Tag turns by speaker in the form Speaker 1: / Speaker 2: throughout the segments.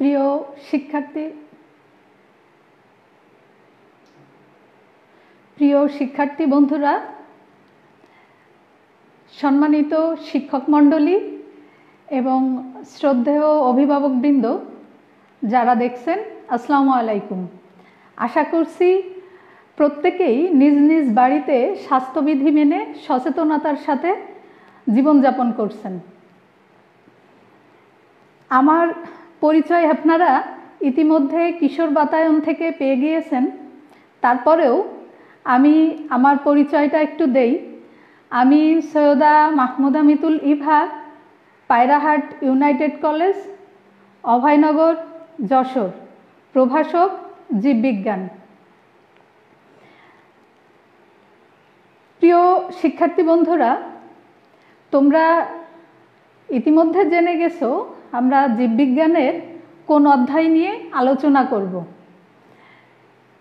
Speaker 1: প্রিয় শিক্ষার্থী বন্ধুরা, সম্মানিত শিক্ষক মণ্ডলী এবং শ্রদ্ধেয় অভিভাবকবৃন্দ যারা দেখছেন, আসসালামু আলাইকুম। আশা করছি প্রত্যেকেই নিজ নিজ বাড়িতে স্বাস্থ্যবিধি মেনে সচেতনতার সাথে জীবনযাপন করছেন। আমার পরিচয় আপনারা ইতিমধ্যে কিশোর বাতায়ন থেকে পেয়ে গিয়েছেন, তারপরেও আমি আমার পরিচয়টা একটু দেই। আমি সৈয়দা মাহমুদা মিতুল ইভা, পায়রাহাট ইউনাইটেড কলেজ, অভয়নগর, যশোর, প্রভাষক জীববিজ্ঞান। প্রিয় শিক্ষার্থী বন্ধুরা, তোমরা ইতিমধ্যে জেনে গেছো আমরা জীববিজ্ঞানের কোন অধ্যায় নিয়ে আলোচনা করব।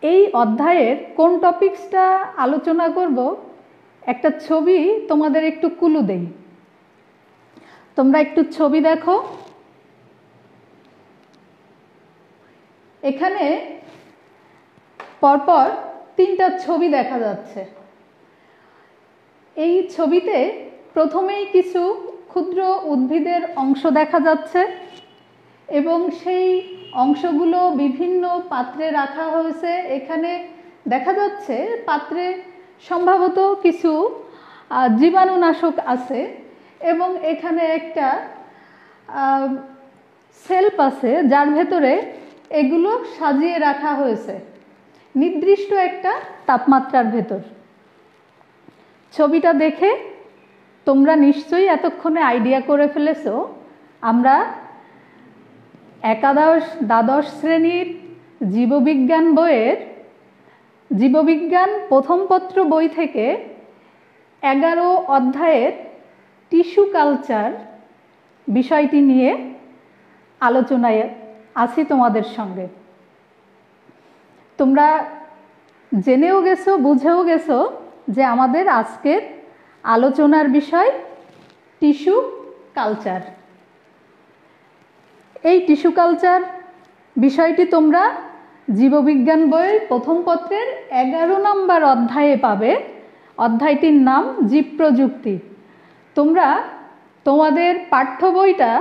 Speaker 1: এই অধ্যায়ের কোন টপিকসটা আলোচনা করব, একটা ছবি তোমাদের একটু ক্লু দেই। তোমরা একটু ছবি দেখো। এখানে পরপর তিনটা ছবি দেখা যাচ্ছে। এই ছবিতে প্রথমেই কিছু ক্ষুদ্র উদ্ভিদের অংশ দেখা যাচ্ছে এবং সেই অংশগুলো বিভিন্ন পাত্রে রাখা হয়েছে। এখানে দেখা যাচ্ছে পাত্রে সম্ভবত কিছু জীবাণুনাশক আছে এবং এখানে একটা সেলফ আছে যার ভেতরে এগুলো সাজিয়ে রাখা হয়েছে নির্দিষ্ট একটা তাপমাত্রার ভেতর। ছবিটা দেখে তোমরা নিশ্চয়ই এতক্ষণে আইডিয়া করে ফেলেছো আমরা একাদশ দ্বাদশ শ্রেণীর জীববিজ্ঞান বইয়ের জীববিজ্ঞান প্রথম পত্র বই থেকে 11 অধ্যায়ের টিস্যু কালচার বিষয়টি নিয়ে আলোচনায় আছি তোমাদের সঙ্গে। তোমরা জেনেও গেছো, বুঝেও গেছো যে আমাদের আজকের আলোচনার বিষয় টিস্যু কালচার। এই টিস্যু কালচার বিষয়টি তোমরা জীববিজ্ঞান বইয়ের প্রথম পত্রের 11 নম্বর অধ্যায়ে পাবে। অধ্যায়টির নাম জীব প্রযুক্তি। তোমরা তোমাদের পাঠ্য বইটা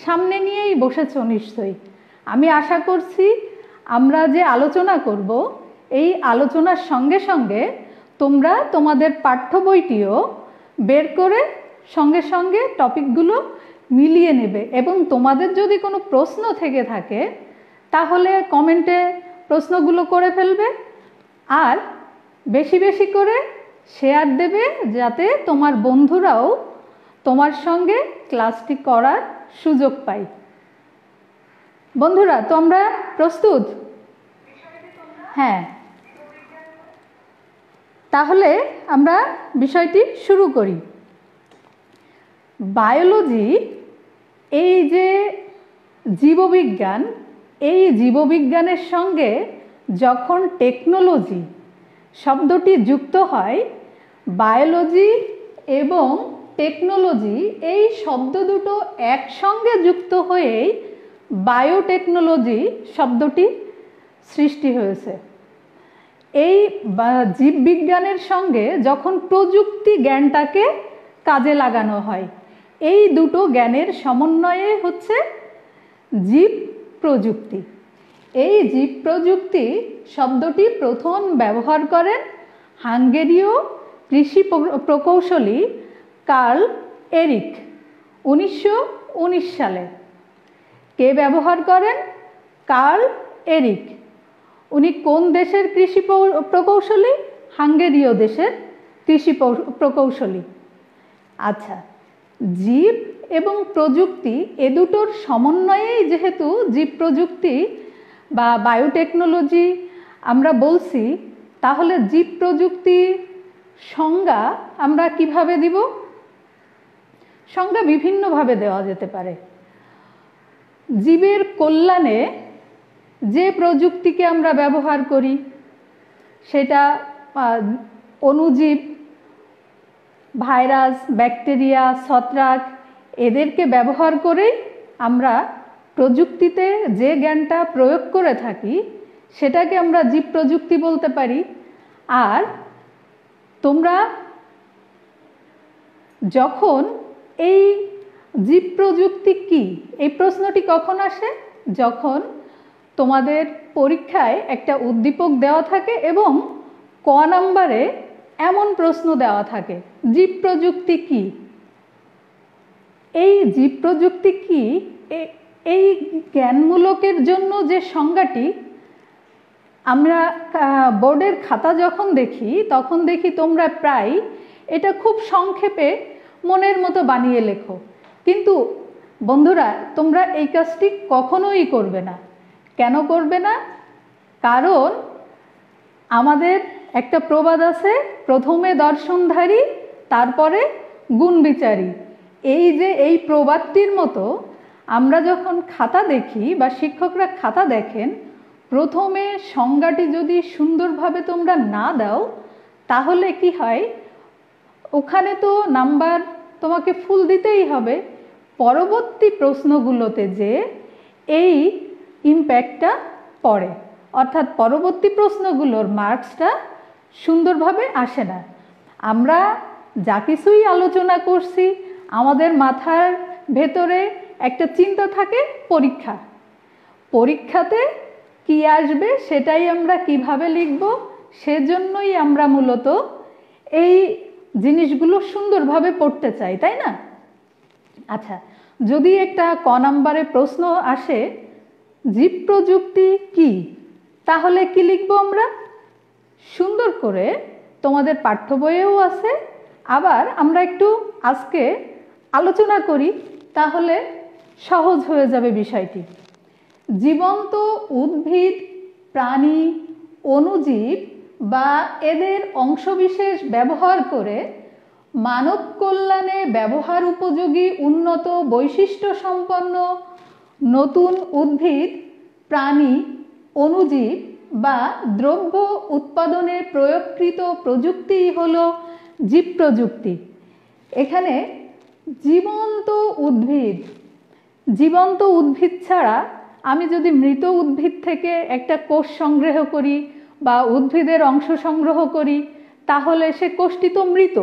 Speaker 1: সামনে নিয়েই বসেছো নিশ্চয়ই। আমি আশা করছি আমরা যে আলোচনা করব এই আলোচনার সঙ্গে সঙ্গে তোমরা তোমাদের পাঠ্য বইটিও বের করে সঙ্গে সঙ্গে টপিকগুলো মিলিয়ে নেবে এবং তোমাদের যদি কোনো প্রশ্ন থেকে থাকে তাহলে কমেন্টে প্রশ্নগুলো করে ফেলবে আর বেশি বেশি করে শেয়ার দেবে যাতে তোমার বন্ধুরাও তোমার সঙ্গে ক্লাসটি করার সুযোগ পায়। বন্ধুরা, তোমরা প্রস্তুত? হ্যাঁ, তাহলে আমরা বিষয়টি শুরু করি। বায়োলজি, এই যে জীববিজ্ঞান, এই জীববিজ্ঞানের সঙ্গে যখন টেকনোলজি শব্দটি যুক্ত হয়, বায়োলজি এবং টেকনোলজি এই শব্দ দুটো একসঙ্গে যুক্ত হয়েই বায়োটেকনোলজি শব্দটি সৃষ্টি হয়েছে। এই জীববিজ্ঞানের সঙ্গে যখন প্রযুক্তি জ্ঞানটাকে কাজে লাগানো হয়, এই দুটো জ্ঞানের সমন্বয়ে হচ্ছে জীব প্রযুক্তি। এই জীব প্রযুক্তি শব্দটি প্রথম ব্যবহার করেন হাঙ্গেরীয় কৃষি প্রকৌশলী কার্ল এরিক 1919 সালে। কে ব্যবহার করেন? Karl Eric. উনি কোন দেশের কৃষি প্রকৌশলী? হাঙ্গেরীয় দেশের কৃষি প্রকৌশলী। আচ্ছা, জীব এবং প্রযুক্তি এ দুটোর সমন্বয়েই যেহেতু জীব প্রযুক্তি বা বায়োটেকনোলজি আমরা বলছি, তাহলে জীব প্রযুক্তি সংজ্ঞা আমরা কিভাবে দিব? সংজ্ঞা বিভিন্নভাবে দেওয়া যেতে পারে। জীবের কল্যাণে যে প্রযুক্তিকে আমরা ব্যবহার করি সেটা অণুজীব, ভাইরাস, ব্যাকটেরিয়া, ছত্রাক এদেরকে ব্যবহার করেই আমরা প্রযুক্তিতে যে জ্ঞানটা প্রয়োগ করে থাকি সেটাকে আমরা জীব প্রযুক্তি বলতে পারি। আর তোমরা যখন এই জীব প্রযুক্তি কি, এই প্রশ্নটি কখন আসে? যখন তোমাদের পরীক্ষায় একটা উদ্দীপক দেওয়া থাকে এবং ক নম্বরে এমন প্রশ্ন দেওয়া থাকে, জীব প্রযুক্তি কি। এই জীব প্রযুক্তি কি, এই জ্ঞানমূলকের জন্য যে সংজ্ঞাটি আমরা বোর্ডের খাতা যখন দেখি তখন দেখি তোমরা প্রায় এটা খুব সংক্ষেপে মনের মতো বানিয়ে লেখো। কিন্তু বন্ধুরা, তোমরা এই কাজটি কখনোই করবে না। কেন করবে না? কারণ আমাদের একটা প্রবাদ আছে, প্রথমে দর্শনধারী তারপরে গুণবিচারী। এই যে এই প্রবাদটির মতো আমরা যখন খাতা দেখি বা শিক্ষকরা খাতা দেখেন, প্রথমে সংজ্ঞাটি যদি সুন্দরভাবে তোমরা না দাও তাহলে কি হয়, ওখানে তো নাম্বার তোমাকে ফুল দিতেই হবে, পরবর্তী প্রশ্নগুলোতে যে এই ইম্প্যাক্টটা পড়ে, অর্থাৎ পরবর্তী প্রশ্নগুলোর মার্কসটা সুন্দরভাবে আসে না। আমরা যা কিছুই আলোচনা করছি আমাদের মাথার ভেতরে একটা চিন্তা থাকে, পরীক্ষা, পরীক্ষাতে কি আসবে সেটাই আমরা কিভাবে লিখব, সেজন্যই আমরা মূলত এই জিনিসগুলো সুন্দরভাবে পড়তে চাই, তাই না? আচ্ছা, যদি একটা ক নম্বরে প্রশ্ন আসে জীব প্রযুক্তি কি, তাহলে কি লিখব আমরা? সুন্দর করে তোমাদের পাঠ্য বইয়েও আছে, আবার আমরা একটু আজকে আলোচনা করি, তাহলে সহজ হয়ে যাবে বিষয়টি। জীবন্ত উদ্ভিদ, প্রাণী, অণুজীব বা এদের অংশবিশেষ ব্যবহার করে মানব কল্যাণে ব্যবহার উপযোগী উন্নত বৈশিষ্ট্য সম্পন্ন নতুন উদ্ভিদ, প্রাণী, অণুজীব বা দ্রব্য উৎপাদনে প্রয়োগকৃত প্রযুক্তিই হলো জীব প্রযুক্তি। এখানে জীবন্ত উদ্ভিদ, জীবন্ত উদ্ভিদ ছাড়া আমি যদি মৃত উদ্ভিদ থেকে একটা কোষ সংগ্রহ করি বা উদ্ভিদের অংশ সংগ্রহ করি, তাহলে সে কোষটি তো মৃত,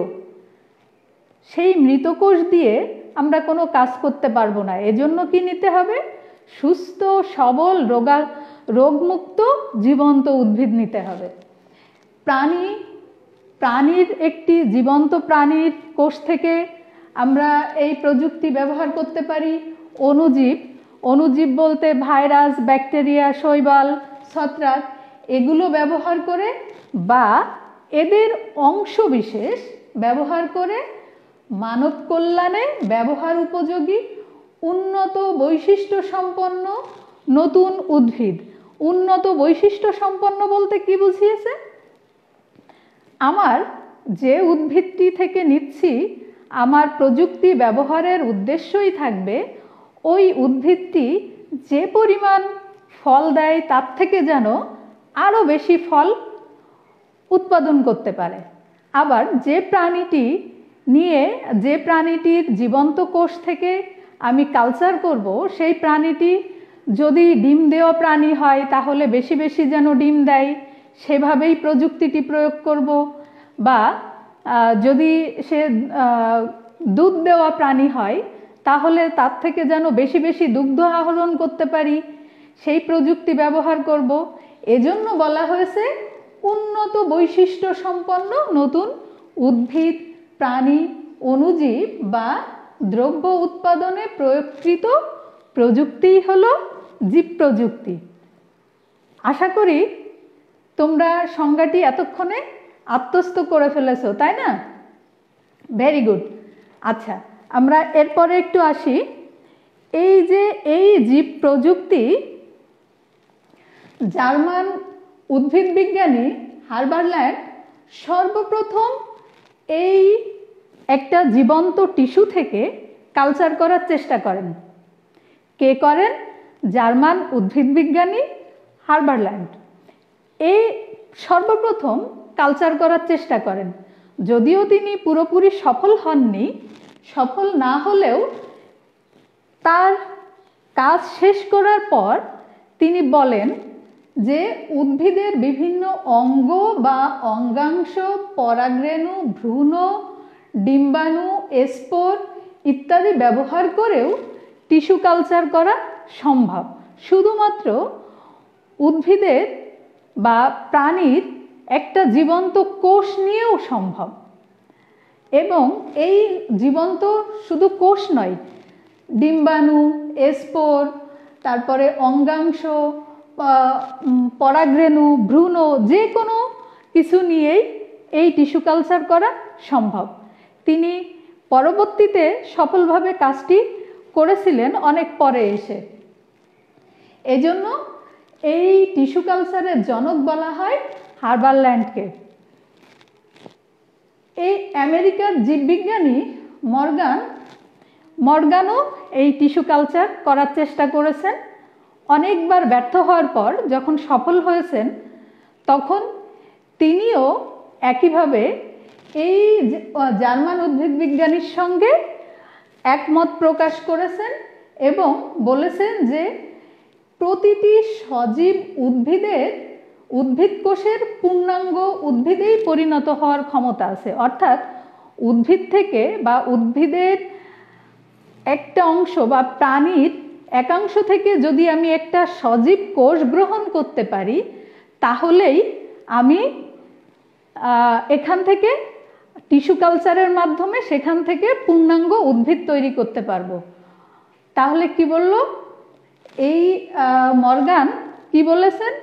Speaker 1: সেই মৃত কোষ দিয়ে আমরা কোনো কাজ করতে পারবো না। এজন্য কি নিতে হবে? সুস্থ সবল রোগমুক্ত জীবন্ত উদ্ভিদ নিতে হবে। প্রাণীর একটি জীবন্ত প্রাণীর কোষ থেকে আমরা এই প্রযুক্তি ব্যবহার করতে পারি। অণুজীব বলতে ভাইরাস, ব্যাকটেরিয়া, শৈবাল, ছত্রাক এগুলো ব্যবহার করে বা এদের অংশবিশেষ ব্যবহার করে মানব কল্যাণে ব্যবহার উপযোগী উন্নত বৈশিষ্ট্য সম্পন্ন নতুন উদ্ভিদ। উন্নত বৈশিষ্ট্য সম্পন্ন বলতে কি বুঝিয়েছে? আমার যে উদ্ভিদটি থেকে নিচ্ছি, আমার প্রযুক্তি ব্যবহারের উদ্দেশ্যই থাকবে ওই উদ্ভিদটি যে পরিমাণ ফল দেয় তার থেকে যেন আরও বেশি ফল উৎপাদন করতে পারে। আবার যে প্রাণীটির জীবন্ত কোষ থেকে আমি কালচার করব, সেই প্রাণীটি যদি ডিম দেওয়া প্রাণী হয় তাহলে বেশি বেশি যেন ডিম দেয়, সেভাবেই প্রযুক্তিটি প্রয়োগ করব। বা যদি সে দুধ দেওয়া প্রাণী হয় তাহলে তার থেকে যেন বেশি বেশি দুগ্ধ আহরণ করতে পারি, সেই প্রযুক্তি ব্যবহার করব। এজন্য বলা হয়েছে উন্নত বৈশিষ্ট্য সম্পন্ন নতুন উদ্ভিদ, প্রাণী, অণুজীব বা দ্রব্য উৎপাদনে প্রয়োগকৃত প্রযুক্তিই হলো জীব প্রযুক্তি। আশা করি তোমরা সংজ্ঞাটি এতক্ষণে আত্মস্থ করে ফেলেছো, তাই না? Very good. আচ্ছা, আমরা এরপরে একটু আসি। এই জীব প্রযুক্তি জার্মান উদ্ভিদ বিজ্ঞানী হার্বারল্যান্ড সর্বপ্রথম এই একটা জীবন্ত টিস্যু থেকে কালচার করার চেষ্টা করেন। কে করেন? জার্মান উদ্ভিদ বিজ্ঞানী হার্বারল্যান্ড। এই সর্বপ্রথম কালচার করার চেষ্টা করেন। যদিও তিনি পুরোপুরি সফল হননি, সফল না হলেও তার কাজ শেষ করার পর তিনি বলেন যে উদ্ভিদের বিভিন্ন অঙ্গ বা অঙ্গাংশ, পরাগরেণু, ভ্রূণ, ডিম্বাণু, স্পোর ইত্যাদি ব্যবহার করেও টিস্যু কালচার করা সম্ভব। শুধুমাত্র উদ্ভিদের বা প্রাণীর একটা জীবন্ত কোষ নিয়েও সম্ভব। এবং এই জীবন্ত শুধু কোষ নয়, ডিম্বাণু, স্পোর, তারপরে অঙ্গাংশ, পরাগরেণু, ভ্রূণ, যে কোনো কিছু নিয়েই এই টিস্যু কালচার করা সম্ভব। তিনি পরবর্তীতে সফলভাবে কাজটি করেছিলেন অনেক পরে এসে। এজন্য এই টিস্যু কালচারের জনক বলা হয় হার্বারল্যান্ডকে। এই আমেরিকার জীববিজ্ঞানী মর্গানও এই টিস্যু কালচার করার চেষ্টা করেছেন। অনেকবার ব্যর্থ হওয়ার পর যখন সফল হয়েছেন তখন তিনিও একইভাবে এই জার্মান উদ্ভিদ বিজ্ঞানীর সঙ্গে একমত প্রকাশ করেছেন এবং বলেছেন যে প্রতিটি সজীব উদ্ভিদ কোষের পূর্ণাঙ্গ উদ্ভিদেই পরিণত হওয়ার ক্ষমতা আছে। অর্থাৎ উদ্ভিদ থেকে বা উদ্ভিদের একটা অংশ বা প্রাণীর একাংশ থেকে যদি আমি একটা সজীব কোষ গ্রহণ করতে পারি তাহলেই আমি এখান থেকে টিস্যু কালচারের মাধ্যমে সেখান থেকে পূর্ণাঙ্গ উদ্ভিদ তৈরি করতে পারবো। তাহলে কি বলল এই মর্গান, কি বলেছেন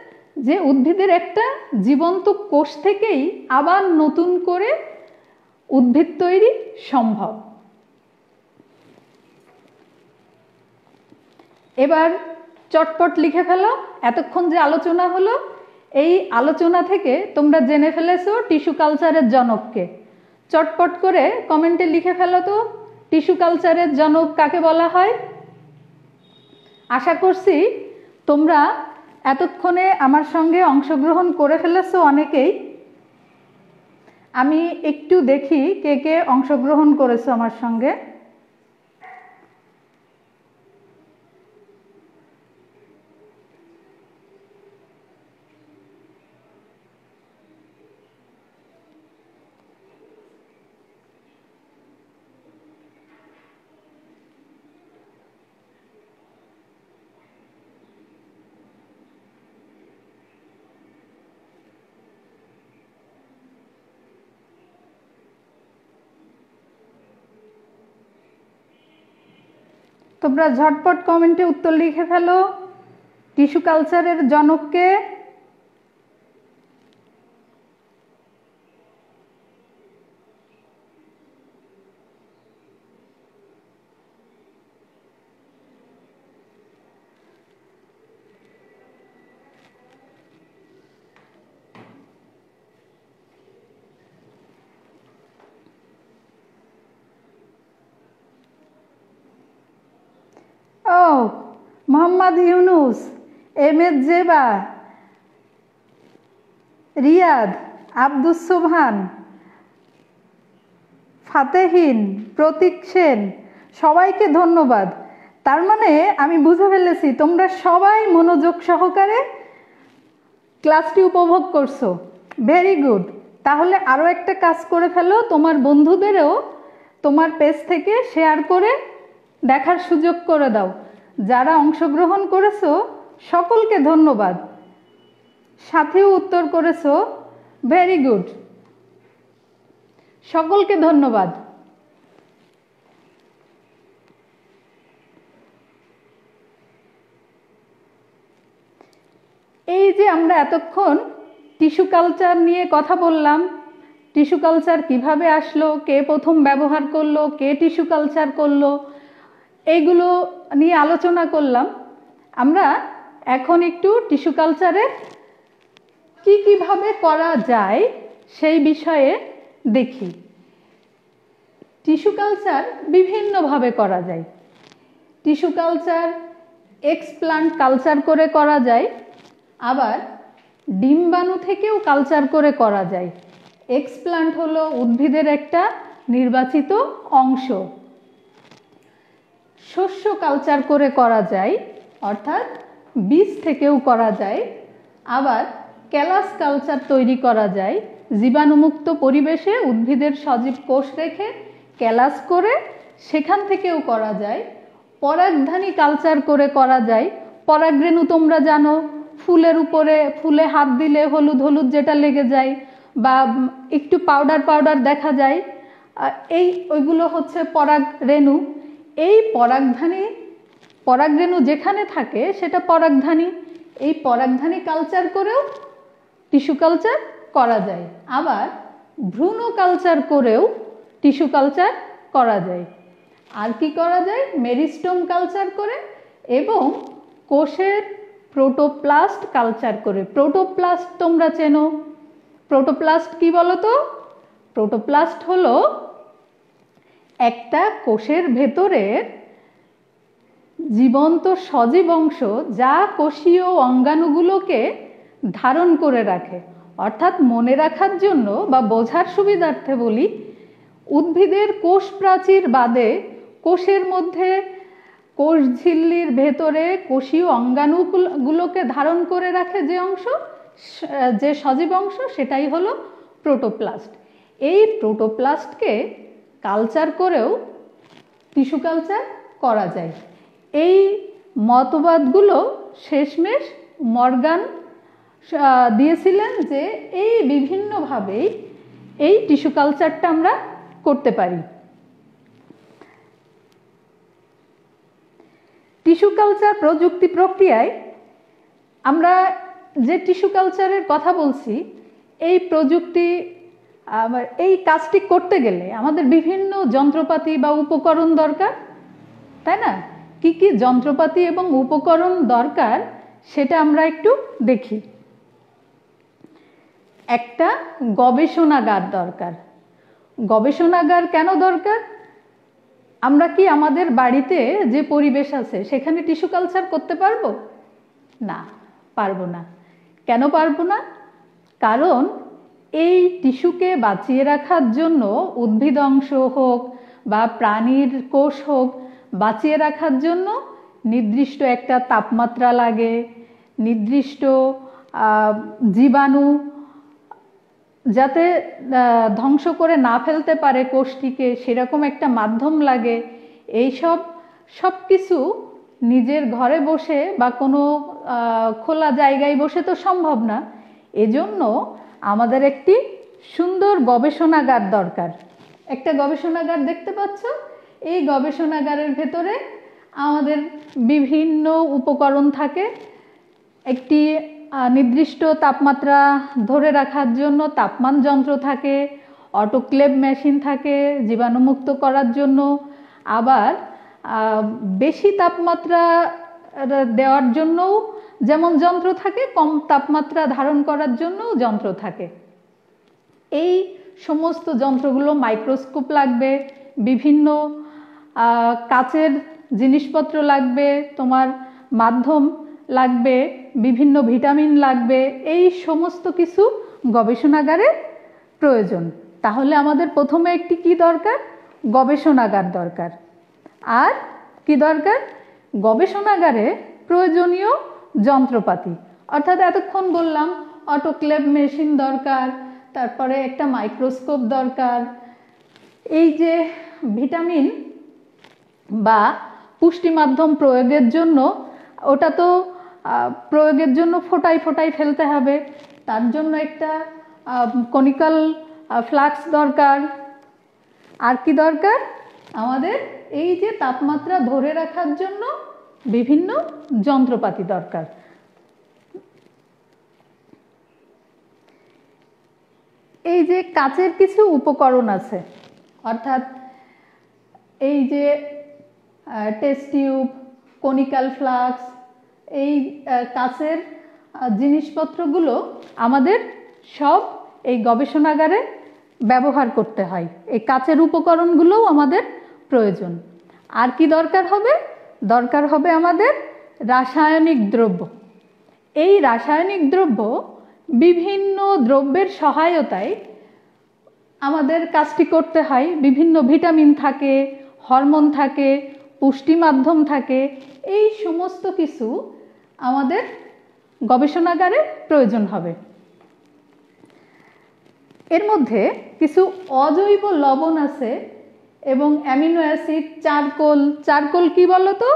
Speaker 1: যে উদ্ভিদের একটা জীবন্ত কোষ থেকেই আবার নতুন করে উদ্ভিদ তৈরি সম্ভব। এবার চটপট লিখে ফেলো, এতক্ষণ যে আলোচনা হলো এই আলোচনা থেকে তোমরা জেনে ফেলেছো টিস্যু কালচারের জনককে। চটপট করে কমেন্টে লিখে ফেলো তো টিস্যু কালচারের জনক কাকে বলা হয়। আশা করছি তোমরা এতক্ষণে আমার সঙ্গে অংশগ্রহণ করে ফেলেছো অনেকেই। আমি একটু দেখি কে কে অংশগ্রহণ করেছো আমার সঙ্গে। তোমরা ঝটপট কমেন্টে উত্তর লিখে ফেলো টিস্যু কালচারের জনককে। ও মোহাম্মদ ইউনুস, এমএস জেবা, রিয়াদ, আব্দুস সোবহান, ফাতেহিন, প্রতীক সেন, সবাইকে ধন্যবাদ। তার মানে আমি বুঝে ফেলেছি তোমরা সবাই মনোযোগ সহকারে ক্লাসটি উপভোগ করছো। Very good. তাহলে আরও একটা কাজ করে ফেলো, তোমার বন্ধুদেরও তোমার পেজ থেকে শেয়ার করে দেখার সুযোগ করে দাও। যারা অংশগ্রহণ করেছো সকলকে ধন্যবাদ। সাথেও উত্তর করেছো, ভেরি গুড, সকলকে ধন্যবাদ। এই যে আমরা এতক্ষণ টিস্যু কালচার নিয়ে কথা বললাম, টিস্যু কালচার কিভাবে আসলো, কে প্রথম ব্যবহার করলো, কে টিস্যু কালচার করলো, এইগুলো নিয়ে আলোচনা করলাম। আমরা এখন একটু টিস্যু কালচারের কিভাবে করা যায় সেই বিষয়ে দেখি। টিস্যু কালচার বিভিন্নভাবে করা যায়। টিস্যু কালচার এক্সপ্লান্ট কালচার করে করা যায়, আবার ডিম্বাণু থেকেও কালচার করে করা যায়। এক্সপ্লান্ট হলো উদ্ভিদের একটা নির্বাচিত অংশ। শস্য কালচার করে করা যায়, অর্থাৎ বীজ থেকেও করা যায়। আবার ক্যালাস কালচার তৈরি করা যায়, জীবাণুমুক্ত পরিবেশে উদ্ভিদের সজীব কোষ রেখে ক্যালাস করে সেখান থেকেও করা যায়। পরাগধানী কালচার করে করা যায়, পরাগরেণু তোমরা জানো, ফুলের উপরে ফুলে হাত দিলে হলুদ হলুদ যেটা লেগে যায় বা একটু পাউডার পাউডার দেখা যায়, ওইগুলো হচ্ছে পরাগরেণু। এই পরাগরেণু যেখানে থাকে সেটা পরাগধানী। এই পরাগধানী কালচার করেও টিস্যু কালচার করা যায়। আবার ভ্রূণ কালচার করেও টিস্যু কালচার করা যায়। আর কি করা যায়? মেরিস্টোম কালচার করে এবং কোষের প্রোটোপ্লাস্ট কালচার করে। প্রোটোপ্লাস্ট তোমরা চেনো, প্রোটোপ্লাস্ট কি বলো তো? প্রোটোপ্লাস্ট হলো একটা কোষের ভেতরের জীবন্ত সজীব অংশ যা কোষীয় অঙ্গাণুগুলোকে ধারণ করে রাখে। অর্থাৎ মনে রাখার জন্য বা বোঝার সুবিধার্থে বলি, উদ্ভিদের কোষ প্রাচীর বাদে কোষের মধ্যে কোষ ঝিল্লির ভেতরে কোষীয় অঙ্গাণুগুলোকে ধারণ করে রাখে যে অংশ, যে সজীব অংশ, সেটাই হলো প্রোটোপ্লাস্ট। এই প্রোটোপ্লাস্টকে কালচার করেও টিস্যু কালচার করা যায়। এই মতবাদগুলো শেষমেশ মর্গান দিয়েছিলেন যে এই বিভিন্নভাবেই এই টিস্যু কালচারটা আমরা করতে পারি। টিস্যু কালচার প্রযুক্তি প্রক্রিয়ায় আমরা যে টিস্যু কালচারের কথা বলছি, এই প্রযুক্তি এই কাজটি করতে গেলে আমাদের বিভিন্ন যন্ত্রপাতি বা উপকরণ দরকার, তাই না? কি কি যন্ত্রপাতি এবং উপকরণ দরকার সেটা আমরা একটু দেখি। একটা গবেষণাগার দরকার। গবেষণাগার কেন দরকার? আমরা কি আমাদের বাড়িতে যে পরিবেশ আছে সেখানে টিস্যু কালচার করতে পারবো? না, পারবো না। কেন পারবো না? কারণ এই টিস্যুকে বাঁচিয়ে রাখার জন্য উদ্ভিদ অংশ হোক বা প্রাণীর কোষ হোক, বাঁচিয়ে রাখার জন্য নির্দিষ্ট একটা তাপমাত্রা লাগে, নির্দিষ্ট জীবাণু যাতে ধ্বংস করে না ফেলতে পারে কোষটিকে, সেরকম একটা মাধ্যম লাগে। সব কিছু নিজের ঘরে বসে বা কোনো খোলা জায়গায় বসে তো সম্ভব না। এজন্য আমাদের একটি সুন্দর গবেষণাগার দরকার। একটা গবেষণাগার দেখতে পাচ্ছ? এই গবেষণাগারের ভেতরে আমাদের বিভিন্ন উপকরণ থাকে। একটি নির্দিষ্ট তাপমাত্রা ধরে রাখার জন্য তাপমান যন্ত্র থাকে, অটোক্লেভ মেশিন থাকে জীবাণুমুক্ত করার জন্য, আবার বেশি তাপমাত্রা দেওয়ার জন্যও যেমন যন্ত্র থাকে, কম তাপমাত্রা ধারণ করার জন্যও যন্ত্র থাকে। এই সমস্ত যন্ত্রগুলো, মাইক্রোস্কোপ লাগবে, বিভিন্ন কাচের জিনিসপত্র লাগবে, তোমার মাধ্যম লাগবে, বিভিন্ন ভিটামিন লাগবে, এই সমস্ত কিছু গবেষণাগারে প্রয়োজন। তাহলে আমাদের প্রথমে একটি কি দরকার? গবেষণাগার দরকার। আর কি দরকার? গবেষণাগারে প্রয়োজনীয় যন্ত্রপাতি, অর্থাৎ এতক্ষণ বললাম অটোক্লেভ মেশিন দরকার, তারপরে একটা মাইক্রোস্কোপ দরকার। এই যে ভিটামিন বা পুষ্টি মাধ্যম প্রয়োগের জন্য, ওটা তো প্রয়োগের জন্য ফোটায় ফোটায় ফেলতে হবে, তার জন্য একটা কনিক্যাল ফ্লাক্স দরকার। আর কি দরকার? আমাদের এই যে তাপমাত্রা ধরে রাখার জন্য বিভিন্ন যন্ত্রপাতি দরকার। এই যে কাচের কিছু উপকরণ আছে, অর্থাৎ এই যে টেস্ট টিউব, কনিক্যাল ফ্লাক্স, এই কাচের জিনিসপত্রগুলো আমাদের সব এই গবেষণাগারে ব্যবহার করতে হয়। এই কাচের উপকরণগুলোও আমাদের প্রয়োজন। আর কি দরকার হবে? দরকার হবে আমাদের রাসায়নিক দ্রব্য। এই রাসায়নিক দ্রব্য বিভিন্ন দ্রব্যের সহায়তায় আমাদের কাজটি করতে হয়। বিভিন্ন ভিটামিন থাকে, হরমোন থাকে, পুষ্টি মাধ্যম থাকে, এই সমস্ত কিছু আমাদের গবেষণাগারে প্রয়োজন হবে। এর মধ্যে কিছু অজৈব লবণ আছে এবং অ্যামিনো অ্যাসিড, চারকোল কি বলো তো?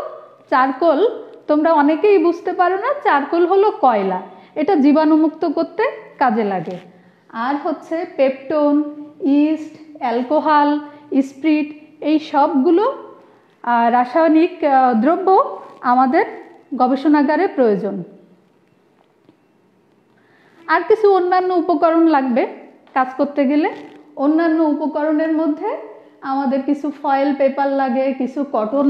Speaker 1: চারকোল তোমরা অনেকেই বুঝতে পারো না, চারকোল হলো কয়লা, এটা জীবাণুমুক্ত করতে কাজে লাগে। আর হচ্ছে পেপটোন, ইস্ট, অ্যালকোহল, স্পিরিট, এই সবগুলো রাসায়নিক দ্রব্য আমাদের গবেষণাগারে প্রয়োজন। আর কিছু অন্যান্য উপকরণ লাগবে কাজ করতে গেলে। অন্যান্য উপকরণের মধ্যে আমাদের কিছু ফয়েল পেপার লাগে, কিছু কটন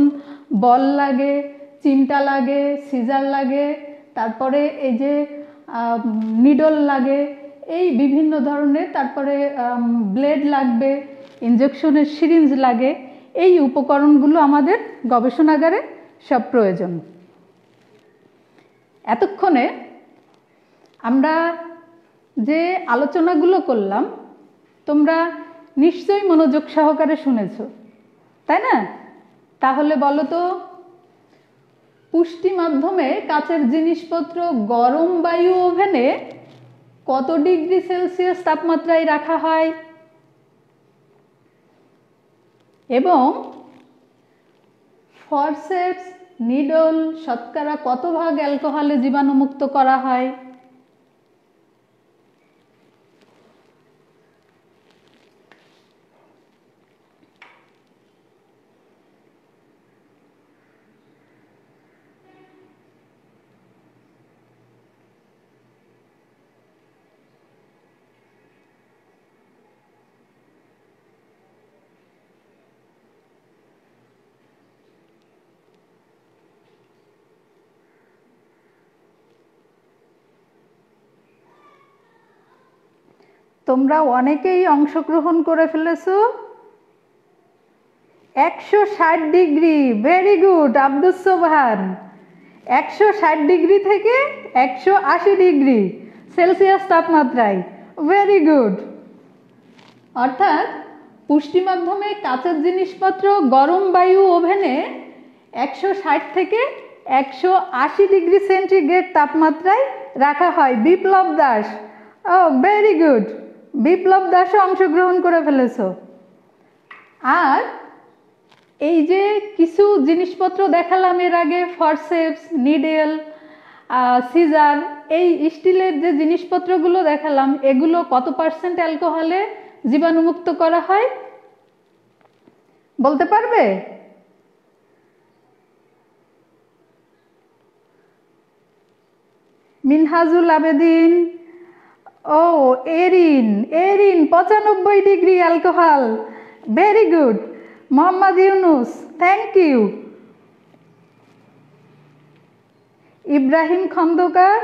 Speaker 1: বল লাগে, চিমটা লাগে, সিজার লাগে, তারপরে এই যে নিডল লাগে, এই বিভিন্ন ধরনের, তারপরে ব্লেড লাগবে, ইনজেকশনের সিরিঞ্জ লাগে। এই উপকরণগুলো আমাদের গবেষণাগারে সব প্রয়োজন। এতক্ষণে আমরা যে আলোচনাগুলো করলাম তোমরা নিশ্চয়ই মনোযোগ সহকারে শুনেছো, তাই না? তাহলে বলো তো, পুষ্টি মাধ্যমে কাচের জিনিসপত্র গরম বায়ু ওভেনে কত ডিগ্রি সেলসিয়াস তাপমাত্রায় রাখা হয় এবং ফরসেপস, নিডল শতকরা কত ভাগ অ্যালকোহলে জীবাণুমুক্ত করা হয়? তোমরা অনেকেই অংশগ্রহণ করে ফেলেছো। 160 degree, very good Abdus Sobhan. 160 degree থেকে 180 ডিগ্রি সেলসিয়াস তাপমাত্রায়, ভেরি গুড। অর্থাৎ পুষ্টি মাধ্যমে কাঁচের জিনিসপত্র গরম বায়ু ওভেনে 160 থেকে 180 ডিগ্রি সেন্টিগ্রেড তাপমাত্রায় রাখা হয়। বিপ্লব দাস, ও ভেরি গুড, বিপ্লব দাসও অংশগ্রহণ করে ফেলেছো। আর এই যে কিছু জিনিসপত্র দেখালাম এর আগে, ফরসেপস, নিডেল, সিজার, এই স্টিলের যে জিনিসপত্রগুলো দেখালাম, এগুলো কত পার্সেন্ট অ্যালকোহলে জীবাণুমুক্ত করা হয় বলতে পারবে? মিনহাজুল আবেদিন, ও এরিন 95 degree alcohol, very good. Mohammad Yunus, thank you. Ibrahim Khandakar,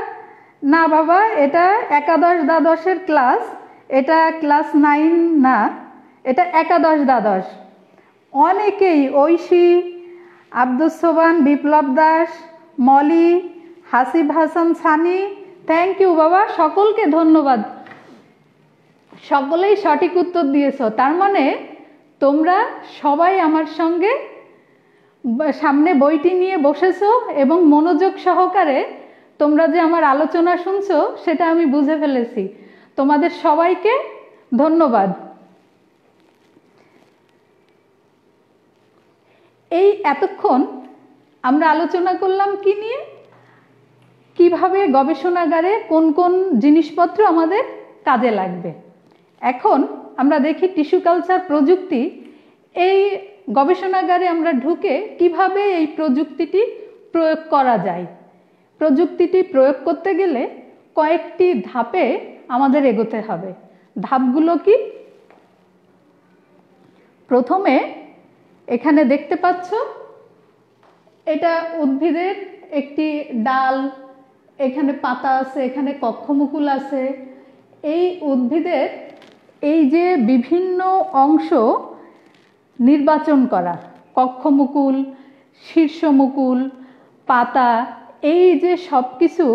Speaker 1: না বাবা, এটা একাদশ দ্বাদশের ক্লাস, এটা ক্লাস 9 না, এটা একাদশ দ্বাদশ। অনেকেই, ঐশী, আব্দুস সোবহান, বিপ্লব দাস, মলি, হাসিব হাসান সানি, থ্যাংক ইউ বাবা, সকলকে ধন্যবাদ। সকলেই সঠিক উত্তর দিয়েছো। তার মানে তোমরা সবাই আমার সঙ্গে সামনে বইটি নিয়ে বসেছো এবং মনোযোগ সহকারে তোমরা যে আমার আলোচনা শুনছো সেটা আমি বুঝে ফেলেছি। তোমাদের সবাইকে ধন্যবাদ। এই এতক্ষণ আমরা আলোচনা করলাম কি নিয়ে, কিভাবে গবেষণাগারে কোন কোন জিনিসপত্র আমাদের কাজে লাগবে। এখন আমরা দেখি টিস্যু কালচার প্রযুক্তি, এই গবেষণাগারে আমরা ঢুকে কিভাবে এই প্রযুক্তিটি প্রয়োগ করা যায়। প্রযুক্তিটি প্রয়োগ করতে গেলে কয়েকটি ধাপে আমাদের এগোতে হবে। ধাপগুলো কি? প্রথমে এখানে দেখতে পাচ্ছ, এটা উদ্ভিদের একটি ডাল, এখানে পাতা আছে, এখানে কক্ষমুকুল আছে। এই উদ্ভিদের এই যে বিভিন্ন অংশ নির্বাচন করা, কক্ষমুকুল, শীর্ষমুকুল, পাতা, এই যে সব কিছু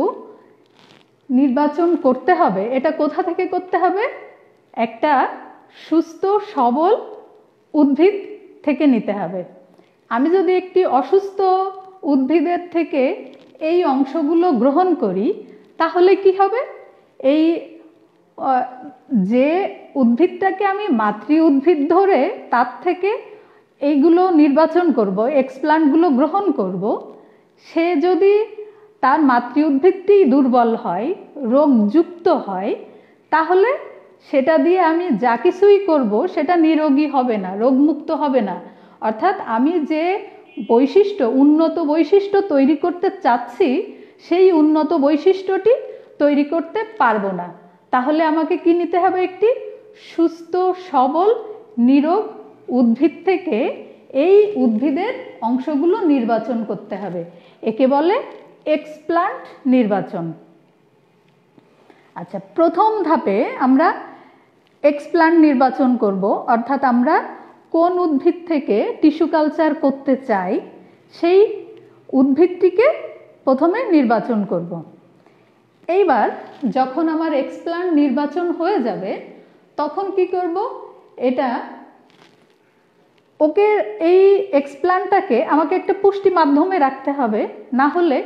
Speaker 1: নির্বাচন করতে হবে, এটা কোথা থেকে করতে হবে? একটা সুস্থ সবল উদ্ভিদ থেকে নিতে হবে। আমি যদি একটি অসুস্থ উদ্ভিদের থেকে এই অংশগুলো গ্রহণ করি তাহলে কি হবে, এই যে উদ্ভিদটাকে আমি মাতৃ উদ্ভিদ ধরে তার থেকে এইগুলো নির্বাচন করব, এক্সপ্লান্টগুলো গ্রহণ করব, সে যদি তার মাতৃ উদ্ভিদটি দুর্বল হয়, রোগযুক্ত হয়, তাহলে সেটা দিয়ে আমি যা কিছুই করব সেটা নিরোগী হবে না, রোগমুক্ত হবে না। অর্থাৎ আমি যে বৈশিষ্ট্য, উন্নত বৈশিষ্ট্য তৈরি করতে চাচ্ছি সেই উন্নত বৈশিষ্ট্যটি তৈরি করতে পারবো না। তাহলে আমাকে কি নিতে হবে, একটি সুস্থ সবল নিরোগ উদ্ভিদ থেকে এই উদ্ভিদের অংশগুলো নির্বাচন করতে হবে। একে বলে এক্সপ্লান্ট নির্বাচন। আচ্ছা, প্রথম ধাপে আমরা এক্সপ্লান্ট নির্বাচন করব, অর্থাৎ আমরা কোন উদ্ভিদ থেকে টিস্যু কালচার করতে চাই সেই উদ্ভিদটিকে প্রথমে নির্বাচন করব। এইবার যখন আমার এক্সপ্লান্ট নির্বাচন হয়ে যাবে তখন কি করব, ওকে এই এক্সপ্লান্টটাকে আমাকে একটা পুষ্টি মাধ্যমে রাখতে হবে, না হলে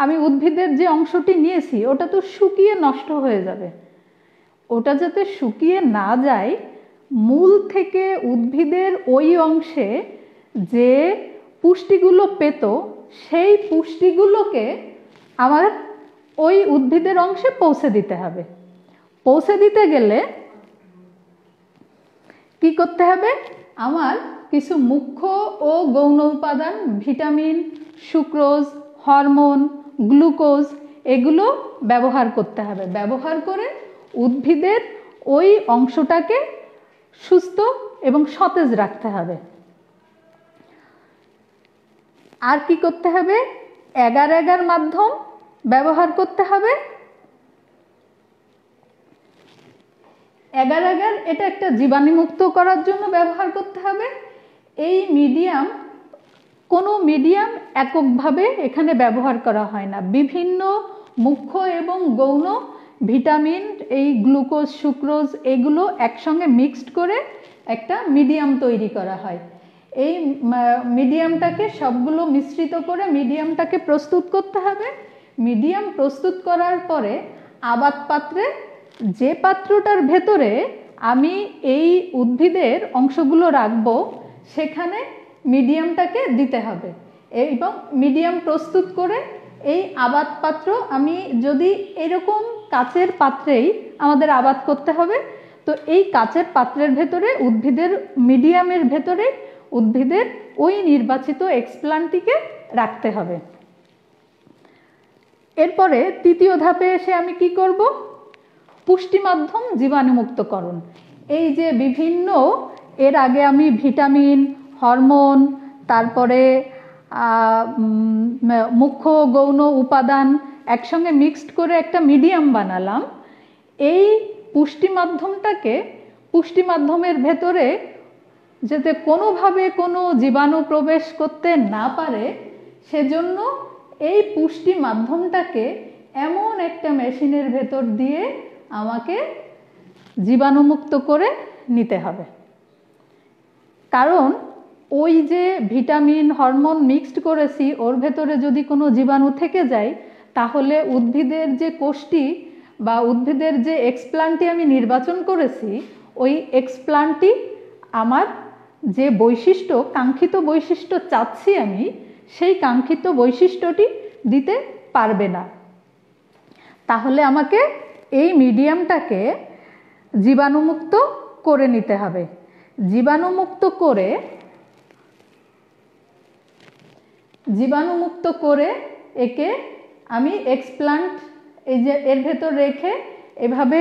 Speaker 1: আমি উদ্ভিদের যে অংশটি নিয়েছি ওটা তো শুকিয়ে নষ্ট হয়ে যাবে। ওটা যাতে শুকিয়ে না যায়, মূল থেকে উদ্ভিদের ওই অংশে যে পুষ্টিগুলো পেত সেই পুষ্টিগুলোকে আমার ওই উদ্ভিদের অংশে পৌঁছে দিতে হবে। পৌঁছে দিতে গেলে কি করতে হবে, আমার কিছু মুখ্য ও গৌণ উপাদান, ভিটামিন, সুক্রোজ, হরমোন, গ্লুকোজ এগুলো ব্যবহার করতে হবে। ব্যবহার করে উদ্ভিদের ওই অংশটাকে সুস্থ এবং সতেজ রাখতে হবে। আর কি করতে হবে, এগার এগার মাধ্যম ব্যবহার করতে হবে। এগার এগার এটা একটা জীবাণুমুক্ত করার জন্য ব্যবহার করতে হবে। এই মিডিয়াম, কোনো মিডিয়াম এককভাবে এখানে ব্যবহার করা হয় না, বিভিন্ন মুখ্য এবং গৌণ ভিটামিন, এই গ্লুকোজ, সুক্রোজ এগুলো একসঙ্গে মিক্সড করে একটা মিডিয়াম তৈরি করা হয়। এই মিডিয়ামটাকে সবগুলো মিশ্রিত করে মিডিয়ামটাকে প্রস্তুত করতে হবে। মিডিয়াম প্রস্তুত করার পরে আবাদ পাত্রে, যে পাত্রটার ভেতরে আমি এই উদ্ভিদের অংশগুলো রাখবো সেখানে মিডিয়ামটাকে দিতে হবে। এবং মিডিয়াম প্রস্তুত করে এই আবাদ পাত্র, আমি যদি এরকম কাচের পাত্রেই আমাদের আবাদ করতে হবে, তো এই কাচের পাত্রের ভেতরে উদ্ভিদের মিডিয়ামের ভেতরে উদ্ভিদের ওই নির্বাচিত এক্সপ্লান্টটিকে রাখতে হবে। এরপরে তৃতীয় ধাপে এসে আমি কি করব, পুষ্টি মাধ্যম জীবাণুমুক্তকরণ। এই যে বিভিন্ন, এর আগে আমি ভিটামিন, হরমোন, তারপরে মুখ্য গৌণ উপাদান একসঙ্গে মিক্সড করে একটা মিডিয়াম বানালাম। এই পুষ্টি মাধ্যমটাকে, পুষ্টি মাধ্যমের ভেতরে যাতে কোনোভাবে কোনো জীবাণু প্রবেশ করতে না পারে সেজন্য এই পুষ্টি মাধ্যমটাকে এমন একটা মেশিনের ভেতর দিয়ে আমাকে জীবাণুমুক্ত করে নিতে হবে। কারণ ওই যে ভিটামিন, হরমোন মিক্সড করেছি ওর ভেতরে যদি কোনো জীবাণু থেকে যায় তাহলে উদ্ভিদের যে কোষটি বা উদ্ভিদের যে এক্সপ্লান্টটি আমি নির্বাচন করেছি ওই এক্সপ্লান্টটি আমার যে বৈশিষ্ট্য, কাঙ্ক্ষিত বৈশিষ্ট্য চাচ্ছি আমি, সেই কাঙ্ক্ষিত বৈশিষ্ট্যটি দিতে পারবে না। তাহলে আমাকে এই মিডিয়ামটাকে জীবাণুমুক্ত করে নিতে হবে। জীবাণুমুক্ত করে একে আমি এক্সপ্লান্ট এই যে এর ভেতর রেখে এভাবে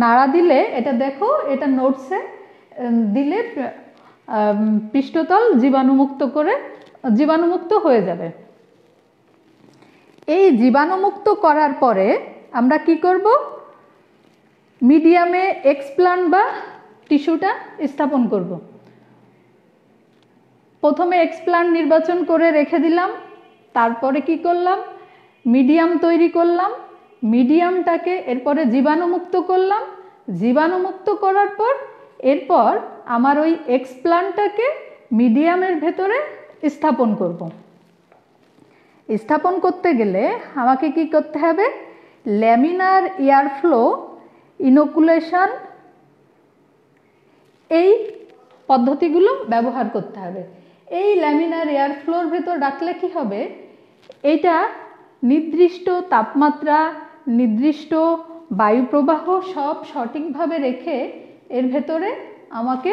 Speaker 1: নাড়া দিলে, এটা দেখো, এটা নোটসে দিলে পৃষ্ঠতল জীবাণুমুক্ত হয়ে যাবে। এই জীবাণুমুক্ত করার পরে আমরা কি করব, মিডিয়ামে এক্সপ্লান্ট বা টিস্যুটা স্থাপন করব। প্রথমে এক্সপ্লান্ট নির্বাচন করে রেখে দিলাম, তারপরে কি করলাম, মিডিয়াম তৈরি করলাম, মিডিয়ামটাকে এরপরে জীবাণুমুক্ত করলাম, জীবাণুমুক্ত করার পর এরপর আমার ওই এক্সপ্লান্টটাকে মিডিয়ামের ভেতরে স্থাপন করব। স্থাপন করতে গেলে আমাকে কি করতে হবে? ল্যামিনার এয়ার ফ্লো ইনোকুলেশন, এই পদ্ধতিগুলো ব্যবহার করতে হবে। এই ল্যামিনার এয়ার ফ্লোর ভেতর রাখলে কি হবে? এটা নির্দিষ্ট তাপমাত্রা, নির্দিষ্ট বায়ুপ্রবাহ সব সঠিকভাবে রেখে এর ভেতরে আমাকে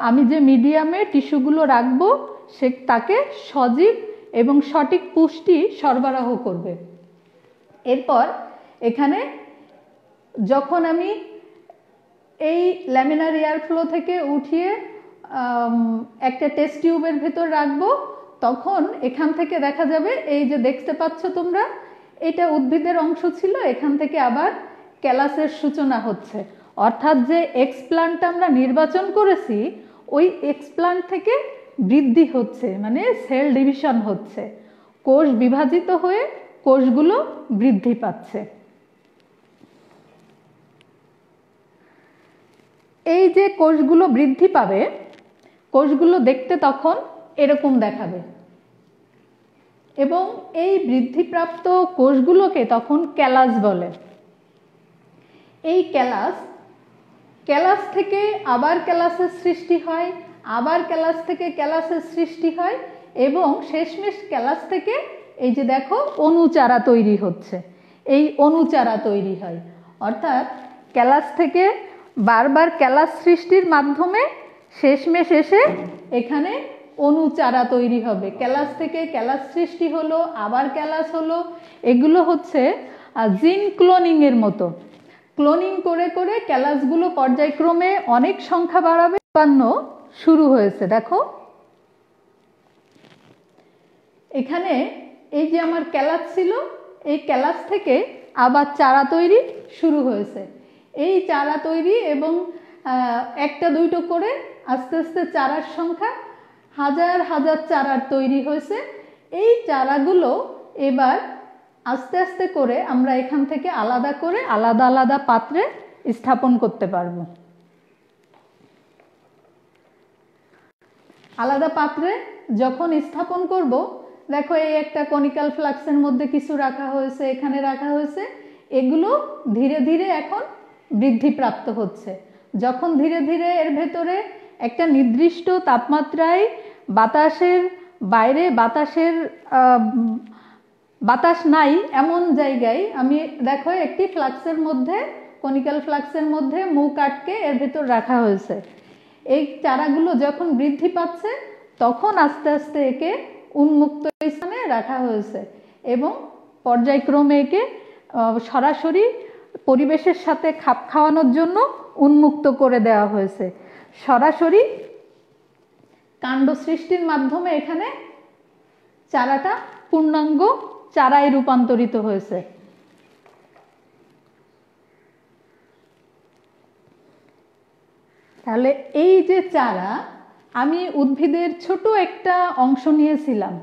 Speaker 1: আমি যে মিডিয়ামে টিস্যুগুলো রাখবো তাকে সজীব এবং সঠিক পুষ্টি সরবরাহ করবে। এরপর এখানে যখন আমি এই ল্যামিনার এয়ার ফ্লো থেকে উঠিয়ে একটা টেস্ট টিউবের ভেতর রাখবো, তখন এখান থেকে দেখা যাবে, এই যে দেখতে পাচ্ছ তোমরা, এটা উদ্ভিদের অংশ ছিল, এখান থেকে আবার ক্যালাসের সূচনা হচ্ছে। অর্থাৎ যে এক্সপ্লান্ট আমরা নির্বাচন করেছি ওই এক্সপ্লান্ট থেকে বৃদ্ধি হচ্ছে, মানে সেল ডিভিশন হচ্ছে, কোষ বিভাজিত হয়ে কোষগুলো বৃদ্ধি পাচ্ছে। এই যে কোষগুলো বৃদ্ধি পাবে, কোষগুলো দেখতে তখন এরকম দেখাবে এবং এই বৃদ্ধিপ্রাপ্ত কোষগুলোকে তখন ক্যালাস বলে। এই ক্যালাস থেকে আবার ক্যালাসের সৃষ্টি হয়, আবার ক্যালাস থেকে ক্যালাসের সৃষ্টি হয় এবং শেষমেশ ক্যালাস থেকে এই যে দেখো অণুচারা তৈরি হচ্ছে, এই অণুচারা তৈরি হয়। অর্থাৎ ক্যালাস থেকে বারবার ক্যালাস সৃষ্টির মাধ্যমে শেষমেশ এসে এখানে অণুচারা তৈরি হবে। ক্যালাস থেকে ক্যালাস সৃষ্টি হলো, আবার ক্যালাস হলো, এগুলো হচ্ছে জিন ক্লোনিং এর মতো। ক্লোনিং করে করে ক্যালাসগুলো পর্যায়ক্রমে অনেক সংখ্যা বাড়াবে, উৎপন্ন শুরু হয়েছে। দেখো এখানে এই যে আমার ক্যালাস ছিল, এই ক্যালাস থেকে আবার চারা তৈরি শুরু হয়েছে। এই চারা তৈরি এবং একটা দুইটো করে আস্তে আস্তে চারার সংখ্যা হাজার হাজার চারার তৈরি হয়েছে। এই চারাগুলো এবার আস্তে আস্তে করে আমরা এখান থেকে আলাদা করে আলাদা আলাদা পাত্রে স্থাপন করতে পারবো। আলাদা পাত্রে যখন স্থাপন করব, দেখো এই একটা কনিক্যাল ফ্লাক্সের মধ্যে কিছু রাখা হয়েছে, এখানে রাখা হয়েছে, এগুলো ধীরে ধীরে এখন বৃদ্ধিপ্রাপ্ত হচ্ছে। যখন ধীরে ধীরে এর ভেতরে একটা নির্দিষ্ট তাপমাত্রায় বাতাসের বাইরে বাতাস নাই এমন জায়গায় আমি দেখো একটি ফ্লাক্সের মধ্যে, কনিক্যাল ফ্লাক্সের মধ্যে মুখ আটকে এর ভেতর রাখা হয়েছে। এই চারাগুলো যখন বৃদ্ধি পাচ্ছে তখন আস্তে আস্তে একে উন্মুক্ত স্থানে রাখা হয়েছে এবং পর্যায়ক্রমে একে সরাসরি পরিবেশের সাথে খাপ খাওয়ানোর জন্য উন্মুক্ত করে দেওয়া হয়েছে। সরাসরি কাণ্ড সৃষ্টির মাধ্যমে এখানে চারাটা পূর্ণাঙ্গ চারায় রূপান্তরিত হয়েছে। তাহলে এই যে চারা, আমি উদ্ভিদের ছোট একটা অংশ নিয়েছিলাম,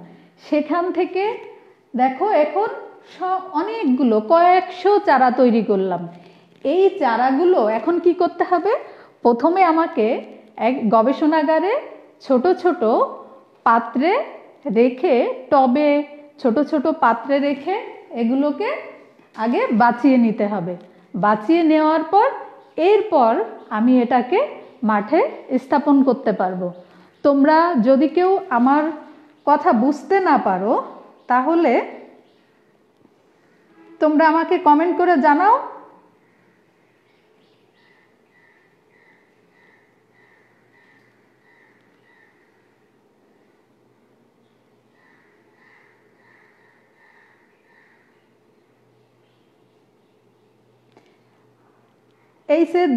Speaker 1: সেখান থেকে দেখো এখন অনেকগুলো কয়েকশো চারা তৈরি করলাম। এই চারাগুলো এখন কি করতে হবে? প্রথমে আমাকে এক গবেষণাগারে ছোট ছোট পাত্রে রেখে, টবে ছোট ছোট পাত্রে রেখে এগুলোকে আগে বাঁচিয়ে নিতে হবে। বাঁচিয়ে নেওয়ার পর এরপর আমি এটাকে মাঠে স্থাপন করতে পারবো। তোমরা যদি কেউ আমার কথা বুঝতে না পারো তাহলে তোমরা আমাকে কমেন্ট করে জানাও।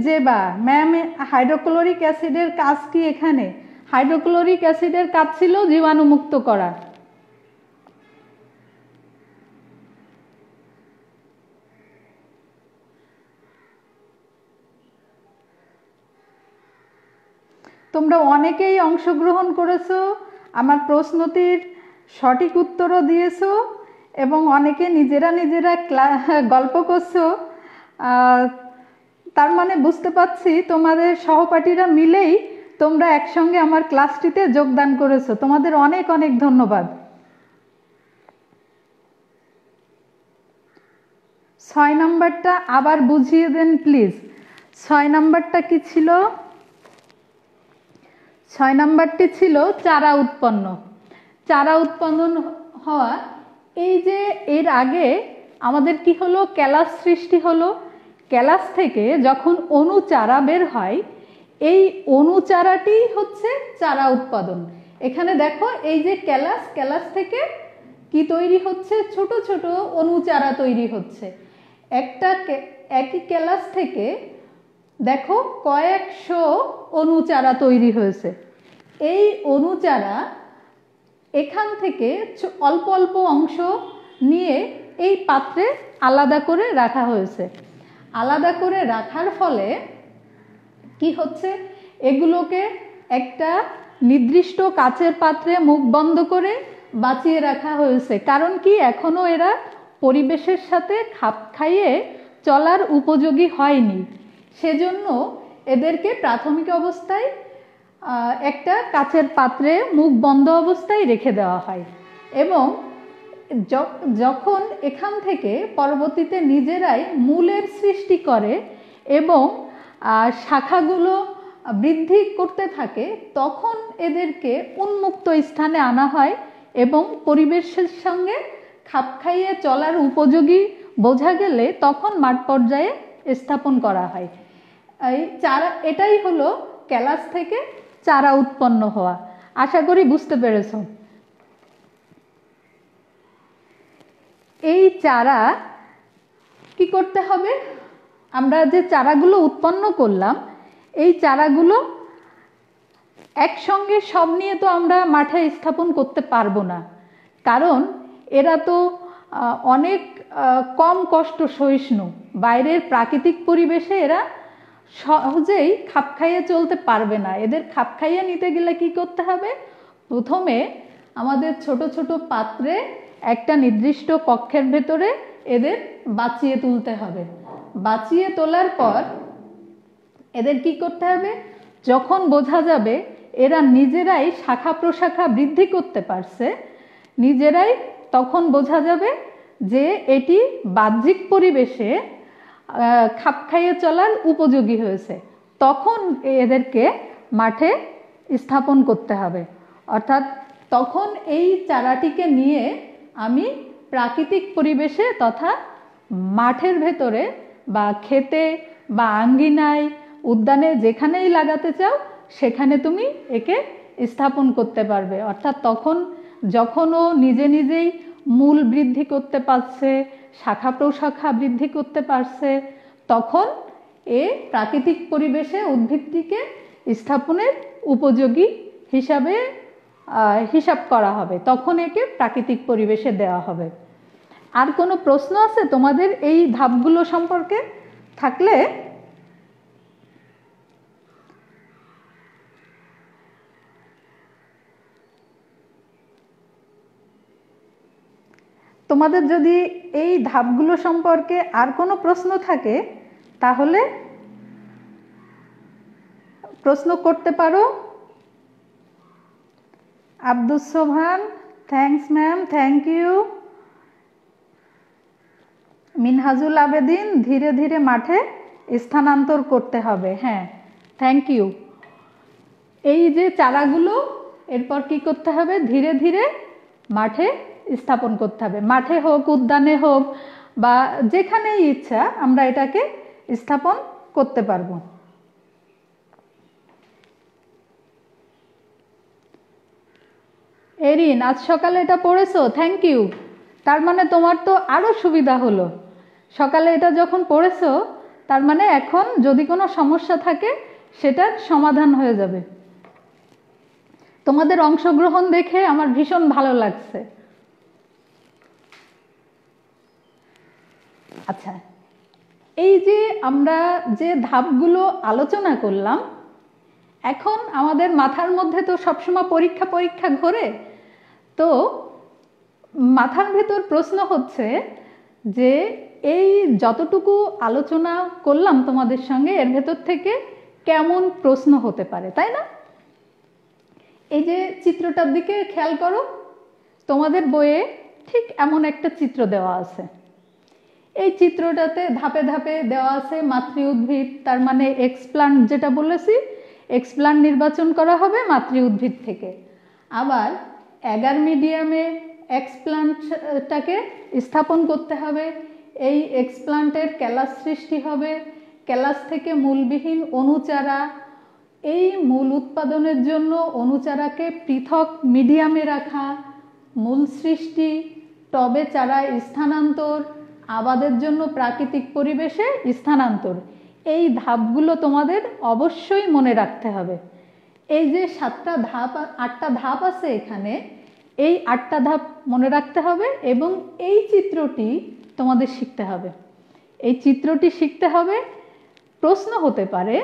Speaker 1: যে ম্যাম, হাইড্রোক্লোরিক অ্যাসিডের কাজ কি এখানে? হাইড্রোক্লোরিক অ্যাসিডের কাজ ছিল জীবাণুমুক্ত করা। তোমরা অনেকেই অংশগ্রহণ করেছো, আমার প্রশ্নটির সঠিক উত্তরও দিয়েছো এবং অনেকে নিজেরা নিজেরা গল্প করছো। তার মানে বুঝতে পারছি তোমাদের সহপাঠীরা মিলেই তোমরা একসঙ্গে আমার ক্লাসটিতে যোগদান করেছো, তোমাদের অনেক অনেক ধন্যবাদ। 6 নাম্বারটা আবার বুঝিয়ে দেন প্লিজ। 6 নাম্বারটা কি ছিল? 6 নাম্বারটি ছিল চারা উৎপন্ন। চারা উৎপাদন হওয়া। এই যে এর আগে আমাদের কি হলো, ক্যালাস সৃষ্টি হলো। ক্যালাস থেকে যখন অণুচারা বের হয়, এই অণুচারাটি হচ্ছে চারা উৎপাদন। এখানে দেখো এই যে ক্যালাস, ক্যালাস থেকে কি তৈরি হচ্ছে, ছোট ছোট অণুচারা তৈরি হচ্ছে। একই ক্যালাস থেকে দেখো কয়েকশো অণুচারা তৈরি হয়েছে। এই অণুচারা এখান থেকে অল্প অল্প অংশ নিয়ে এই পাত্রে আলাদা করে রাখা হয়েছে। আলাদা করে রাখার ফলে কি হচ্ছে, এগুলোকে একটা নির্দিষ্ট কাচের পাত্রে মুখ বন্ধ করে বাঁচিয়ে রাখা হয়েছে। কারণ কি, এখনো এরা পরিবেশের সাথে খাপ খাইয়ে চলার উপযোগী হয়নি। সেজন্য এদেরকে প্রাথমিক অবস্থায় একটা কাচের পাত্রে মুখ বন্ধ অবস্থায় রেখে দেওয়া হয় এবং যখন এখান থেকে পরবর্তীতে নিজেরাই মূলের সৃষ্টি করে এবং শাখাগুলো বৃদ্ধি করতে থাকে, তখন এদেরকে উন্মুক্ত স্থানে আনা হয় এবং পরিবেশের সঙ্গে খাপ খাইয়ে চলার উপযোগী বোঝা গেলে তখন মাঠ পর্যায়ে স্থাপন করা হয়। এই চারা, এটাই হলো ক্যালাস থেকে চারা উৎপন্ন হওয়া। আশা করি বুঝতে পেরেছ। এই চারা কি করতে হবে, আমরা যে চারাগুলো উৎপন্ন করলাম, এই চারাগুলো একসঙ্গে সব নিয়ে তো আমরা মাঠে স্থাপন করতে পারবো না, কারণ এরা তো অনেক কম কষ্ট সহিষ্ণু। বাইরের প্রাকৃতিক পরিবেশে এরা সহজেই খাপ খাইয়ে চলতে পারবে না। এদের খাপ খাইয়ে নিতে গেলে কি করতে হবে, প্রথমে আমাদের ছোট ছোট পাত্রে একটা নির্দিষ্ট কক্ষের ভেতরে এদের বাঁচিয়ে তুলতে হবে। বাঁচিয়ে তোলার পর এদের কি করতে হবে, যখন বোঝা যাবে এরা নিজেরাই শাখা প্রশাখা বৃদ্ধি করতে পারছে, নিজেরাই, তখন বোঝা যাবে যে এটি বাহ্যিক পরিবেশে খাপ খাইয়ে চলার উপযোগী হয়েছে। তখন এদেরকে মাঠে স্থাপন করতে হবে। অর্থাৎ তখন এই চারাটিকে নিয়ে আমি প্রাকৃতিক পরিবেশে তথা মাঠের ভেতরে বা ক্ষেতে বা আঙ্গিনায়, উদ্যানে, যেখানেই লাগাতে চাও সেখানে তুমি একে স্থাপন করতে পারবে। অর্থাৎ তখন যখন ও নিজে নিজেই মূল বৃদ্ধি করতে পারছে, শাখা প্রশাখা বৃদ্ধি করতে পারছে, তখন এ প্রাকৃতিক পরিবেশে উদ্ভিদটিকে স্থাপনের উপযোগী হিসাবে হিসাব করা হবে, তখন একে প্রাকৃতিক পরিবেশে দেওয়া হবে। আর কোনো প্রশ্ন আছে তোমাদের এই ধাপগুলো সম্পর্কে? থাকলে তোমাদের যদি এই ধাপগুলো সম্পর্কে আর কোনো প্রশ্ন থাকে তাহলে প্রশ্ন করতে পারো। Abdus Sobhan, thanks ma'am, thank you. Minhajul Abedin, ধীরে ধীরে মাঠে স্থানান্তর করতে হবে। হ্যাঁ, থ্যাংক ইউ। এই যে চারাগুলো এরপর কি করতে হবে, ধীরে ধীরে মাঠে স্থাপন করতে হবে। মাঠে হোক, উদ্যানে হোক বা যেখানেই ইচ্ছা আমরা এটাকে স্থাপন করতে পারবো। এরিন, আজ সকালে এটা পড়েছো? Thank you. তার মানে তোমার তো আরও সুবিধা হলো। সকালে এটা যখন পড়েছো তার মানে এখন যদি কোনো সমস্যা থাকে সেটার সমাধান হয়ে যাবে। তোমাদের অংশগ্রহণ দেখে আমার ভীষণ ভালো লাগছে। আচ্ছা, এই যে আমরা যে ধাপগুলো আলোচনা করলাম, এখন আমাদের মাথার মধ্যে তো সবসময় পরীক্ষা পরীক্ষা ঘোরে। তো মাথার ভেতর প্রশ্ন হচ্ছে যে এই যতটুকু আলোচনা করলাম তোমাদের সঙ্গে, এর ভেতর থেকে কেমন প্রশ্ন হতে পারে, তাই না? এই যে চিত্রটার দিকে খেয়াল করো, তোমাদের বইয়ে ঠিক এমন একটা চিত্র দেওয়া আছে। এই চিত্রটাতে ধাপে ধাপে দেওয়া আছে মাতৃ উদ্ভিদ, তার মানে এক্সপ্লান্ট যেটা বলেছি, এক্সপ্লান্ট নির্বাচন করা হবে মাতৃ উদ্ভিদ থেকে। আবার অ্যাগার মিডিয়ামে এক্সপ্লান্টটাকে স্থাপন করতে হবে। এই এক্সপ্লান্টের ক্যালাস সৃষ্টি হবে, ক্যালাস থেকে মূলবিহীন অনুচারা। এই মূল উৎপাদনের জন্য অনুচারাকে পৃথক মিডিয়ামে রাখা, মূল সৃষ্টি, টবে চারায় স্থানান্তর, আবাদের জন্য প্রাকৃতিক পরিবেশে স্থানান্তর। এই ধাপগুলো তোমাদের অবশ্যই মনে রাখতে হবে। এই যে 7টা ধাপ 8টা ধাপ আছে এখানে, এই 8টা ধাপ মনে রাখতে হবে এবং এই চিত্রটি তোমাদের শিখতে হবে। এই চিত্রটি শিখতে হবে, প্রশ্ন হতে পারে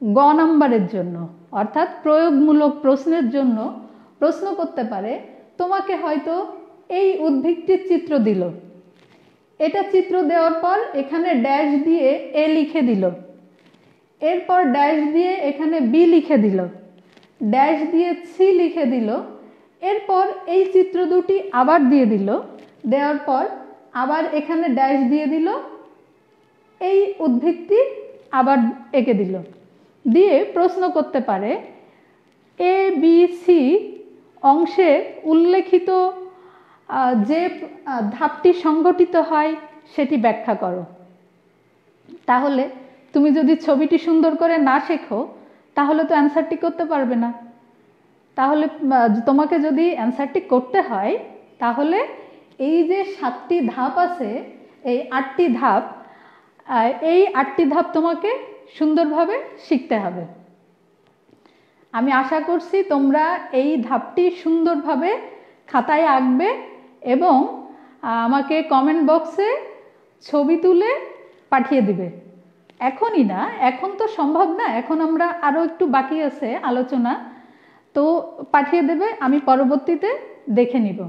Speaker 1: গ নাম্বারের জন্য, অর্থাৎ প্রয়োগমূলক প্রশ্নের জন্য প্রশ্ন করতে পারে। তোমাকে হয়তো এই উদ্ভিদটির চিত্র দিল, এটা চিত্র দেওয়ার পর এখানে ড্যাশ দিয়ে এ লিখে দিল, এরপর ড্যাশ দিয়ে এখানে বি লিখে দিল, ড্যাশ দিয়ে সি লিখে দিল, এরপর এই চিত্র দুটি আবার দিয়ে দিল, দেওয়ার পর আবার এখানে ড্যাশ দিয়ে দিল, এই উদ্ভিদটি আবার এঁকে দিল, দিয়ে প্রশ্ন করতে পারে এ বি সি অংশে উল্লেখিত যে ধাপটি সংঘটিত হয় সেটি ব্যাখ্যা করো। তাহলে তুমি যদি ছবিটি সুন্দর করে না শেখো তাহলে তো অ্যান্সারটি করতে পারবে না। তাহলে তোমাকে যদি অ্যান্সারটি করতে হয় তাহলে এই যে 7টি ধাপ আছে, এই 8টি ধাপ, এই 8টি ধাপ তোমাকে সুন্দরভাবে শিখতে হবে। আমি আশা করছি তোমরা এই ধাপটি সুন্দরভাবে খাতায় আঁকবে এবং আমাকে কমেন্ট বক্সে ছবি তুলে পাঠিয়ে দিবে। এখনই না, এখন তো সম্ভব না, এখন আমরা আরও একটু বাকি আছে আলোচনা, তো পাঠিয়ে দেবে, আমি পরবর্তীতে দেখে নিব।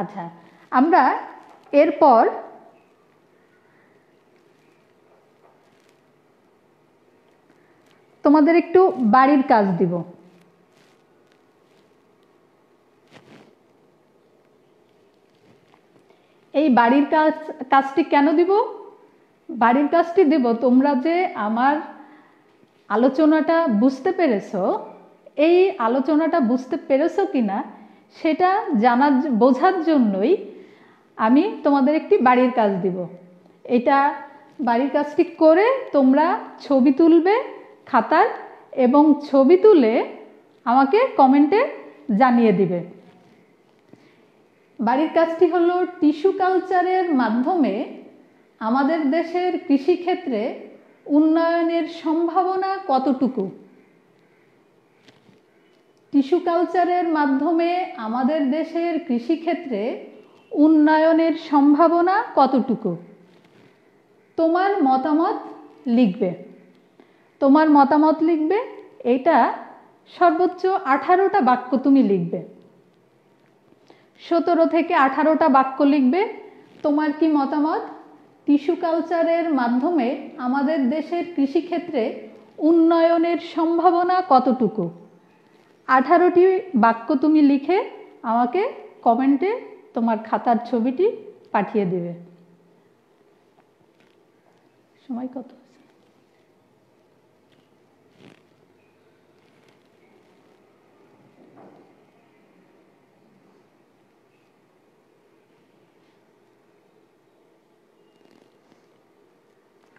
Speaker 1: আচ্ছা, আমরা এরপর তোমাদের একটু বাড়ির কাজ দিব। এই বাড়ির কাজটি কেন দিব? বাড়ির কাজটি দেব তোমরা যে আমার আলোচনাটা বুঝতে পেরেছো, এই আলোচনাটা বুঝতে পেরেছো কিনা সেটা বোঝার জন্যই আমি তোমাদের একটি বাড়ির কাজ দিব। এটা বাড়ির কাজটি করে তোমরা ছবি তুলবে খাতার এবং ছবি তুলে আমাকে কমেন্টে জানিয়ে দিবে। বাড়ির কাজটি হলো টিস্যু কালচারের মাধ্যমে আমাদের দেশের কৃষিক্ষেত্রে উন্নয়নের সম্ভাবনা কতটুকু। টিস্যু কালচারের মাধ্যমে আমাদের দেশের কৃষিক্ষেত্রে উন্নয়নের সম্ভাবনা কতটুকু, তোমার মতামত লিখবে। তোমার মতামত লিখবে, এটা সর্বোচ্চ 18টা বাক্য তুমি লিখবে, 17 থেকে 18টা বাক্য লিখবে। তোমার কি মতামত? টিস্যু কালচারের মাধ্যমে আমাদের দেশের কৃষিক্ষেত্রে উন্নয়নের সম্ভাবনা কতটুকু, 18টি বাক্য তুমি লিখে আমাকে কমেন্টে তোমার খাতার ছবিটি পাঠিয়ে দেবে। সময় কত?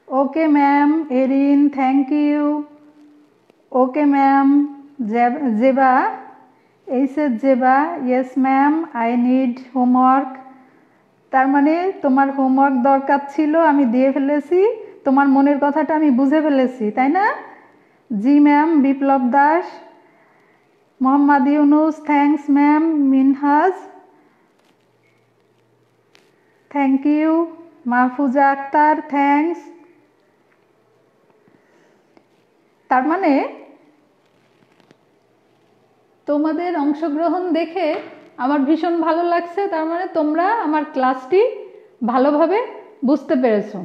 Speaker 1: Okay ma'am Erin, thank you. Okay ma'am Zeba, ऐसे Zeba, yes ma'am I need homework. तार माने तुम्हार होमवर्क दरकार छिलो, आमी दिए फेलेছি, তোমার মনের কথাটা আমি বুঝে ফেলেছি, তাই না? জি ma'am. Biplab Das, Mohammad Yunus, thanks ma'am. Minhaj, thank you. Mahfuza Akter, thanks. তার মানে তোমাদের অংশগ্রহণ দেখে আমার ভীষণ ভালো লাগছে, তার মানে তোমরা আমার ক্লাসটি ভালোভাবে বুঝতে পেরেছো।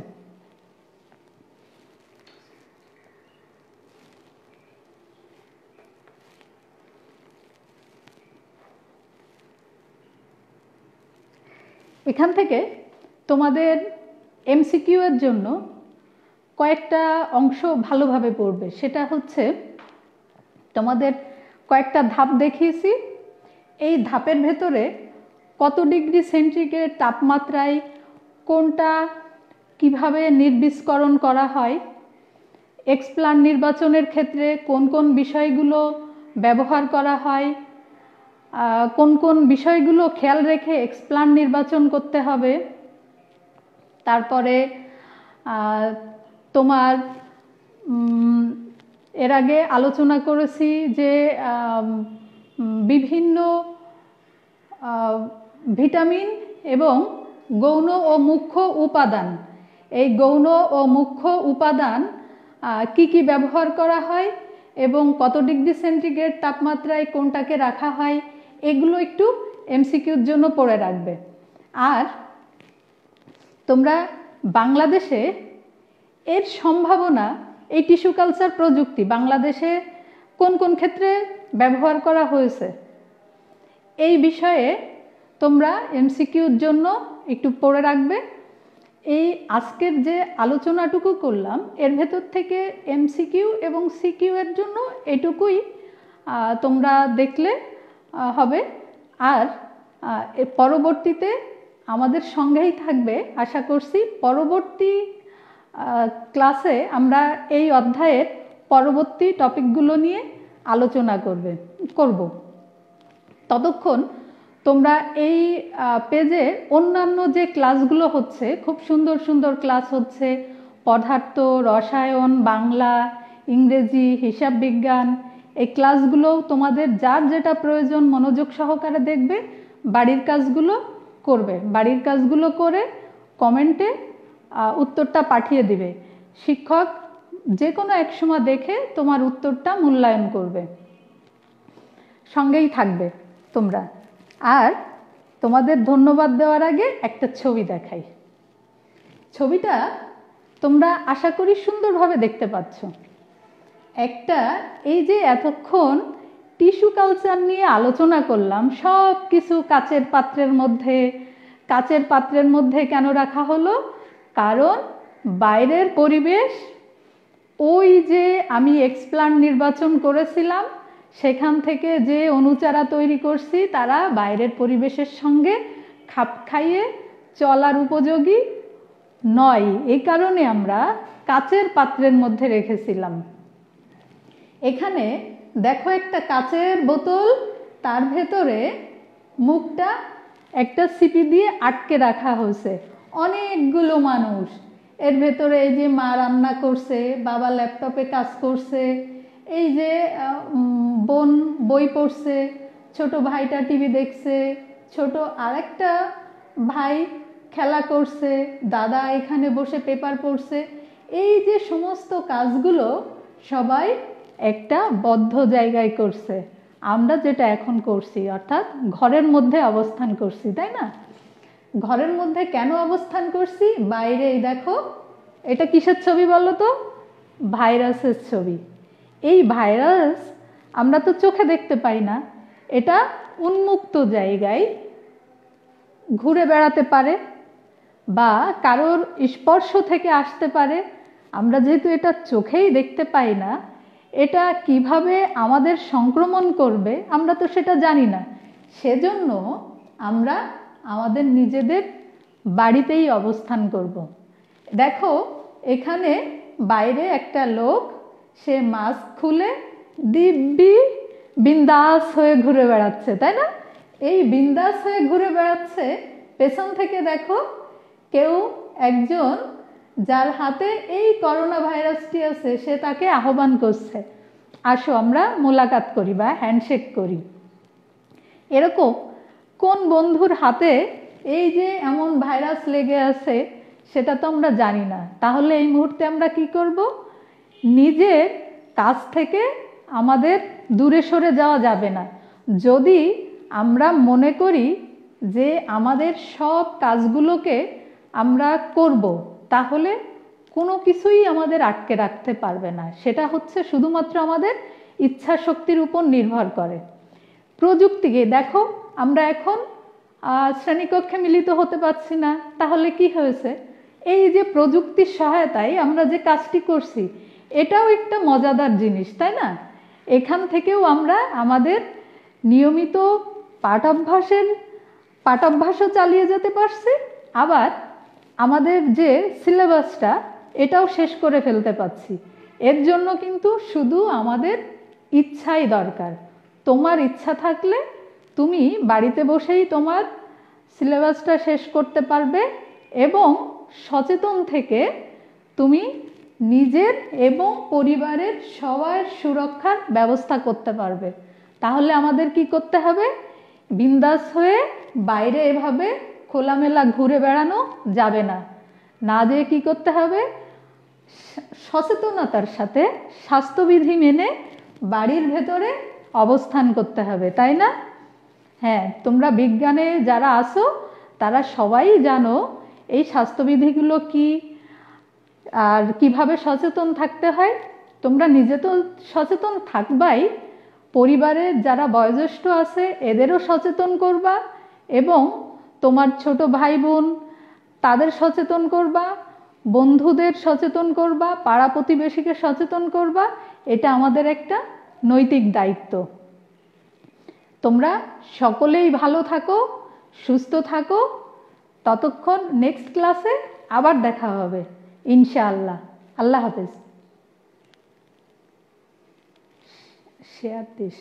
Speaker 1: এখান থেকে তোমাদের এমসিকিউ এর জন্য কয়েকটা অংশ ভালোভাবে পড়বে। সেটা হচ্ছে তোমাদের কয়েকটা ধাপ দেখিয়েছি, এই ধাপের ভেতরে কত ডিগ্রি সেন্টিগ্রেড তাপমাত্রায় কোনটা কিভাবে নির্বীজকরণ করা হয়, এক্সপ্লান্ট নির্বাচনের ক্ষেত্রে কোন কোন বিষয়গুলো ব্যবহার করা হয়, কোন কোন বিষয়গুলো খেয়াল রেখে এক্সপ্লান্ট নির্বাচন করতে হবে। তারপরে তোমার এর আগে আলোচনা করেছি যে বিভিন্ন ভিটামিন এবং গৌণ ও মুখ্য উপাদান, এই গৌণ ও মুখ্য উপাদান কি কি ব্যবহার করা হয় এবং কত ডিগ্রি সেন্টিগ্রেড তাপমাত্রায় কোনটাকে রাখা হয়, এগুলো একটু এমসিকিউর জন্য পড়ে রাখবে। আর তোমরা বাংলাদেশে এর সম্ভাবনা, এই টিস্যু কালচার প্রযুক্তি বাংলাদেশে কোন কোন ক্ষেত্রে ব্যবহার করা হয়েছে, এই বিষয়ে তোমরা এমসিকিউর জন্য একটু পড়ে রাখবে। এই আজকের যে আলোচনাটুকু করলাম এর ভেতর থেকে এমসিকিউ এবং সিকিউ এর জন্য এটুকুই তোমরা দেখলে হবে। আর পরবর্তীতে আমাদের সঙ্গেই থাকবে, আশা করছি পরবর্তী ক্লাসে আমরা এই অধ্যায়ের পরবর্তী টপিকগুলো নিয়ে আলোচনা করব। ততক্ষণ তোমরা এই পেজে অন্যান্য যে ক্লাসগুলো হচ্ছে, খুব সুন্দর সুন্দর ক্লাস হচ্ছে, পদার্থ, রসায়ন, বাংলা, ইংরেজি, হিসাব বিজ্ঞান, এই ক্লাসগুলো তোমাদের যার যেটা প্রয়োজন মনোযোগ সহকারে দেখবে, বাড়ির কাজগুলো করবে, বাড়ির কাজগুলো করে কমেন্টে উত্তরটা পাঠিয়ে দিবে। শিক্ষক যে কোনো এক সময় দেখে তোমার উত্তরটা মূল্যায়ন করবে। সঙ্গেই থাকবে তোমরা। আর তোমাদের ধন্যবাদ দেওয়ার আগে একটা ছবি দেখাই। ছবিটা তোমরা আশা করি সুন্দরভাবে দেখতে পাচ্ছ। একটা, এই যে এতক্ষণ টিস্যু কালচার নিয়ে আলোচনা করলাম, সব কিছু কাচের পাত্রের মধ্যে। কাচের পাত্রের মধ্যে কেন রাখা হলো? কারণ বাইরের পরিবেশ, ওই যে আমি এক্সপ্লান্ট নির্বাচন করেছিলাম সেখান থেকে যে অণুচারা তৈরি করছি তারা বাইরের পরিবেশের সঙ্গে খাপ খাইয়ে চলার উপযোগী নয়, এই কারণে আমরা কাচের পাত্রের মধ্যে রেখেছিলাম। এখানে দেখো একটা কাচের বোতল, তার ভেতরে মুখটা একটা সিপি দিয়ে আটকে রাখা হয়েছে। অনেকগুলো মানুষ এর ভেতরে, এই যে মা রান্না করছে, বাবা ল্যাপটপে কাজ করছে, এই যে বোন বই পড়ছে, ছোট ভাইটা টিভি দেখছে, ছোট আরেকটা ভাই খেলা করছে, দাদা এখানে বসে পেপার পড়ছে। এই যে সমস্ত কাজগুলো সবাই একটা বদ্ধ জায়গায় করছে, আমরা যেটা এখন করছি, অর্থাৎ ঘরের মধ্যে অবস্থান করছি, তাই না? ঘরের মধ্যে কেন অবস্থান করছি? বাইরে এই দেখো, এটা কিসের ছবি বলো তো? ভাইরাসের ছবি। এই ভাইরাস আমরা তো চোখে দেখতে পাই না, এটা উন্মুক্ত জায়গায় ঘুরে বেড়াতে পারে বা কারোর স্পর্শ থেকে আসতে পারে। আমরা যেহেতু এটা চোখেই দেখতে পাই না, এটা কিভাবে আমাদের সংক্রমণ করবে আমরা তো সেটা জানি না। সেজন্য আমরা আমাদের নিজেদের বাড়িতেই অবস্থান করব। দেখো এখানে বাইরে একটা লোক, সে মাস্ক খুলে দিব্যি বিন্দাস হয়ে ঘুরে বেড়াচ্ছে, তাই না? এই বিন্দাস হয়ে ঘুরে বেড়াচ্ছে, পেছন থেকে দেখো কেউ একজন যার হাতে এই করোনা ভাইরাসটি আছে সে তাকে আহ্বান করছে, আসো আমরা মোলাকাত করি বা হ্যান্ডশেক করি। এরকম কোন বন্ধুর হাতে এই যে এমন ভাইরাস লেগে আছে সেটা তো আমরা জানি না। তাহলে এই মুহূর্তে আমরা কি করব? নিজের কাছ থেকে আমাদের দূরে সরে যাওয়া যাবে না। যদি আমরা মনে করি যে আমাদের সব কাজগুলোকে আমরা করব, তাহলে কোনো কিছুই আমাদের আটকে রাখতে পারবে না। সেটা হচ্ছে শুধুমাত্র আমাদের ইচ্ছা শক্তির উপর নির্ভর করে। প্রযুক্তিকে দেখো, আমরা এখন শ্রেণীকক্ষে মিলিত হতে পারছি না, তাহলে কি হয়েছে? এই যে প্রযুক্তির সহায়তায় আমরা যে কাজটি করছি, এটাও একটা মজাদার জিনিস, তাই না? এখান থেকেও আমরা আমাদের নিয়মিত পাঠাভ্যাসও চালিয়ে যেতে পারছি, আবার আমাদের যে সিলেবাসটা এটাও শেষ করে ফেলতে পারছি। এর জন্য কিন্তু শুধু আমাদের ইচ্ছাই দরকার। তোমার ইচ্ছা থাকলে তুমি বাড়িতে বসেই তোমার সিলেবাসটা শেষ করতে পারবে এবং সচেতন থেকে তুমি নিজের এবং পরিবারের সবার সুরক্ষার ব্যবস্থা করতে পারবে। তাহলে আমাদের কি করতে হবে? বিন্দাস হয়ে বাইরে এভাবে খোলামেলা ঘুরে বেড়ানো যাবে না। না যেয়ে কি করতে হবে? সচেতনতার সাথে স্বাস্থ্যবিধি মেনে বাড়ির ভেতরে অবস্থান করতে হবে, তাই না? হ্যাঁ, তোমরা বিজ্ঞানে যারা আসো তারা সবাই জানো এই স্বাস্থ্যবিধিগুলো কি আর কিভাবে সচেতন থাকতে হয়। তোমরা নিজে তো সচেতন থাকবাই, পরিবারের যারা বয়োজ্যেষ্ঠ আছে এদেরও সচেতন করবা এবং তোমার ছোট ভাই বোন তাদের সচেতন করবা, বন্ধুদের সচেতন করবা, পাড়া প্রতিবেশীকে সচেতন করবা। এটা আমাদের একটা নৈতিক দায়িত্ব। তোমরা সকলেই ভালো থাকো, সুস্থ থাকো। ততক্ষণ নেক্সট ক্লাসে আবার দেখা হবে ইনশাআল্লাহ। আল্লাহ হাফেজ। Share this.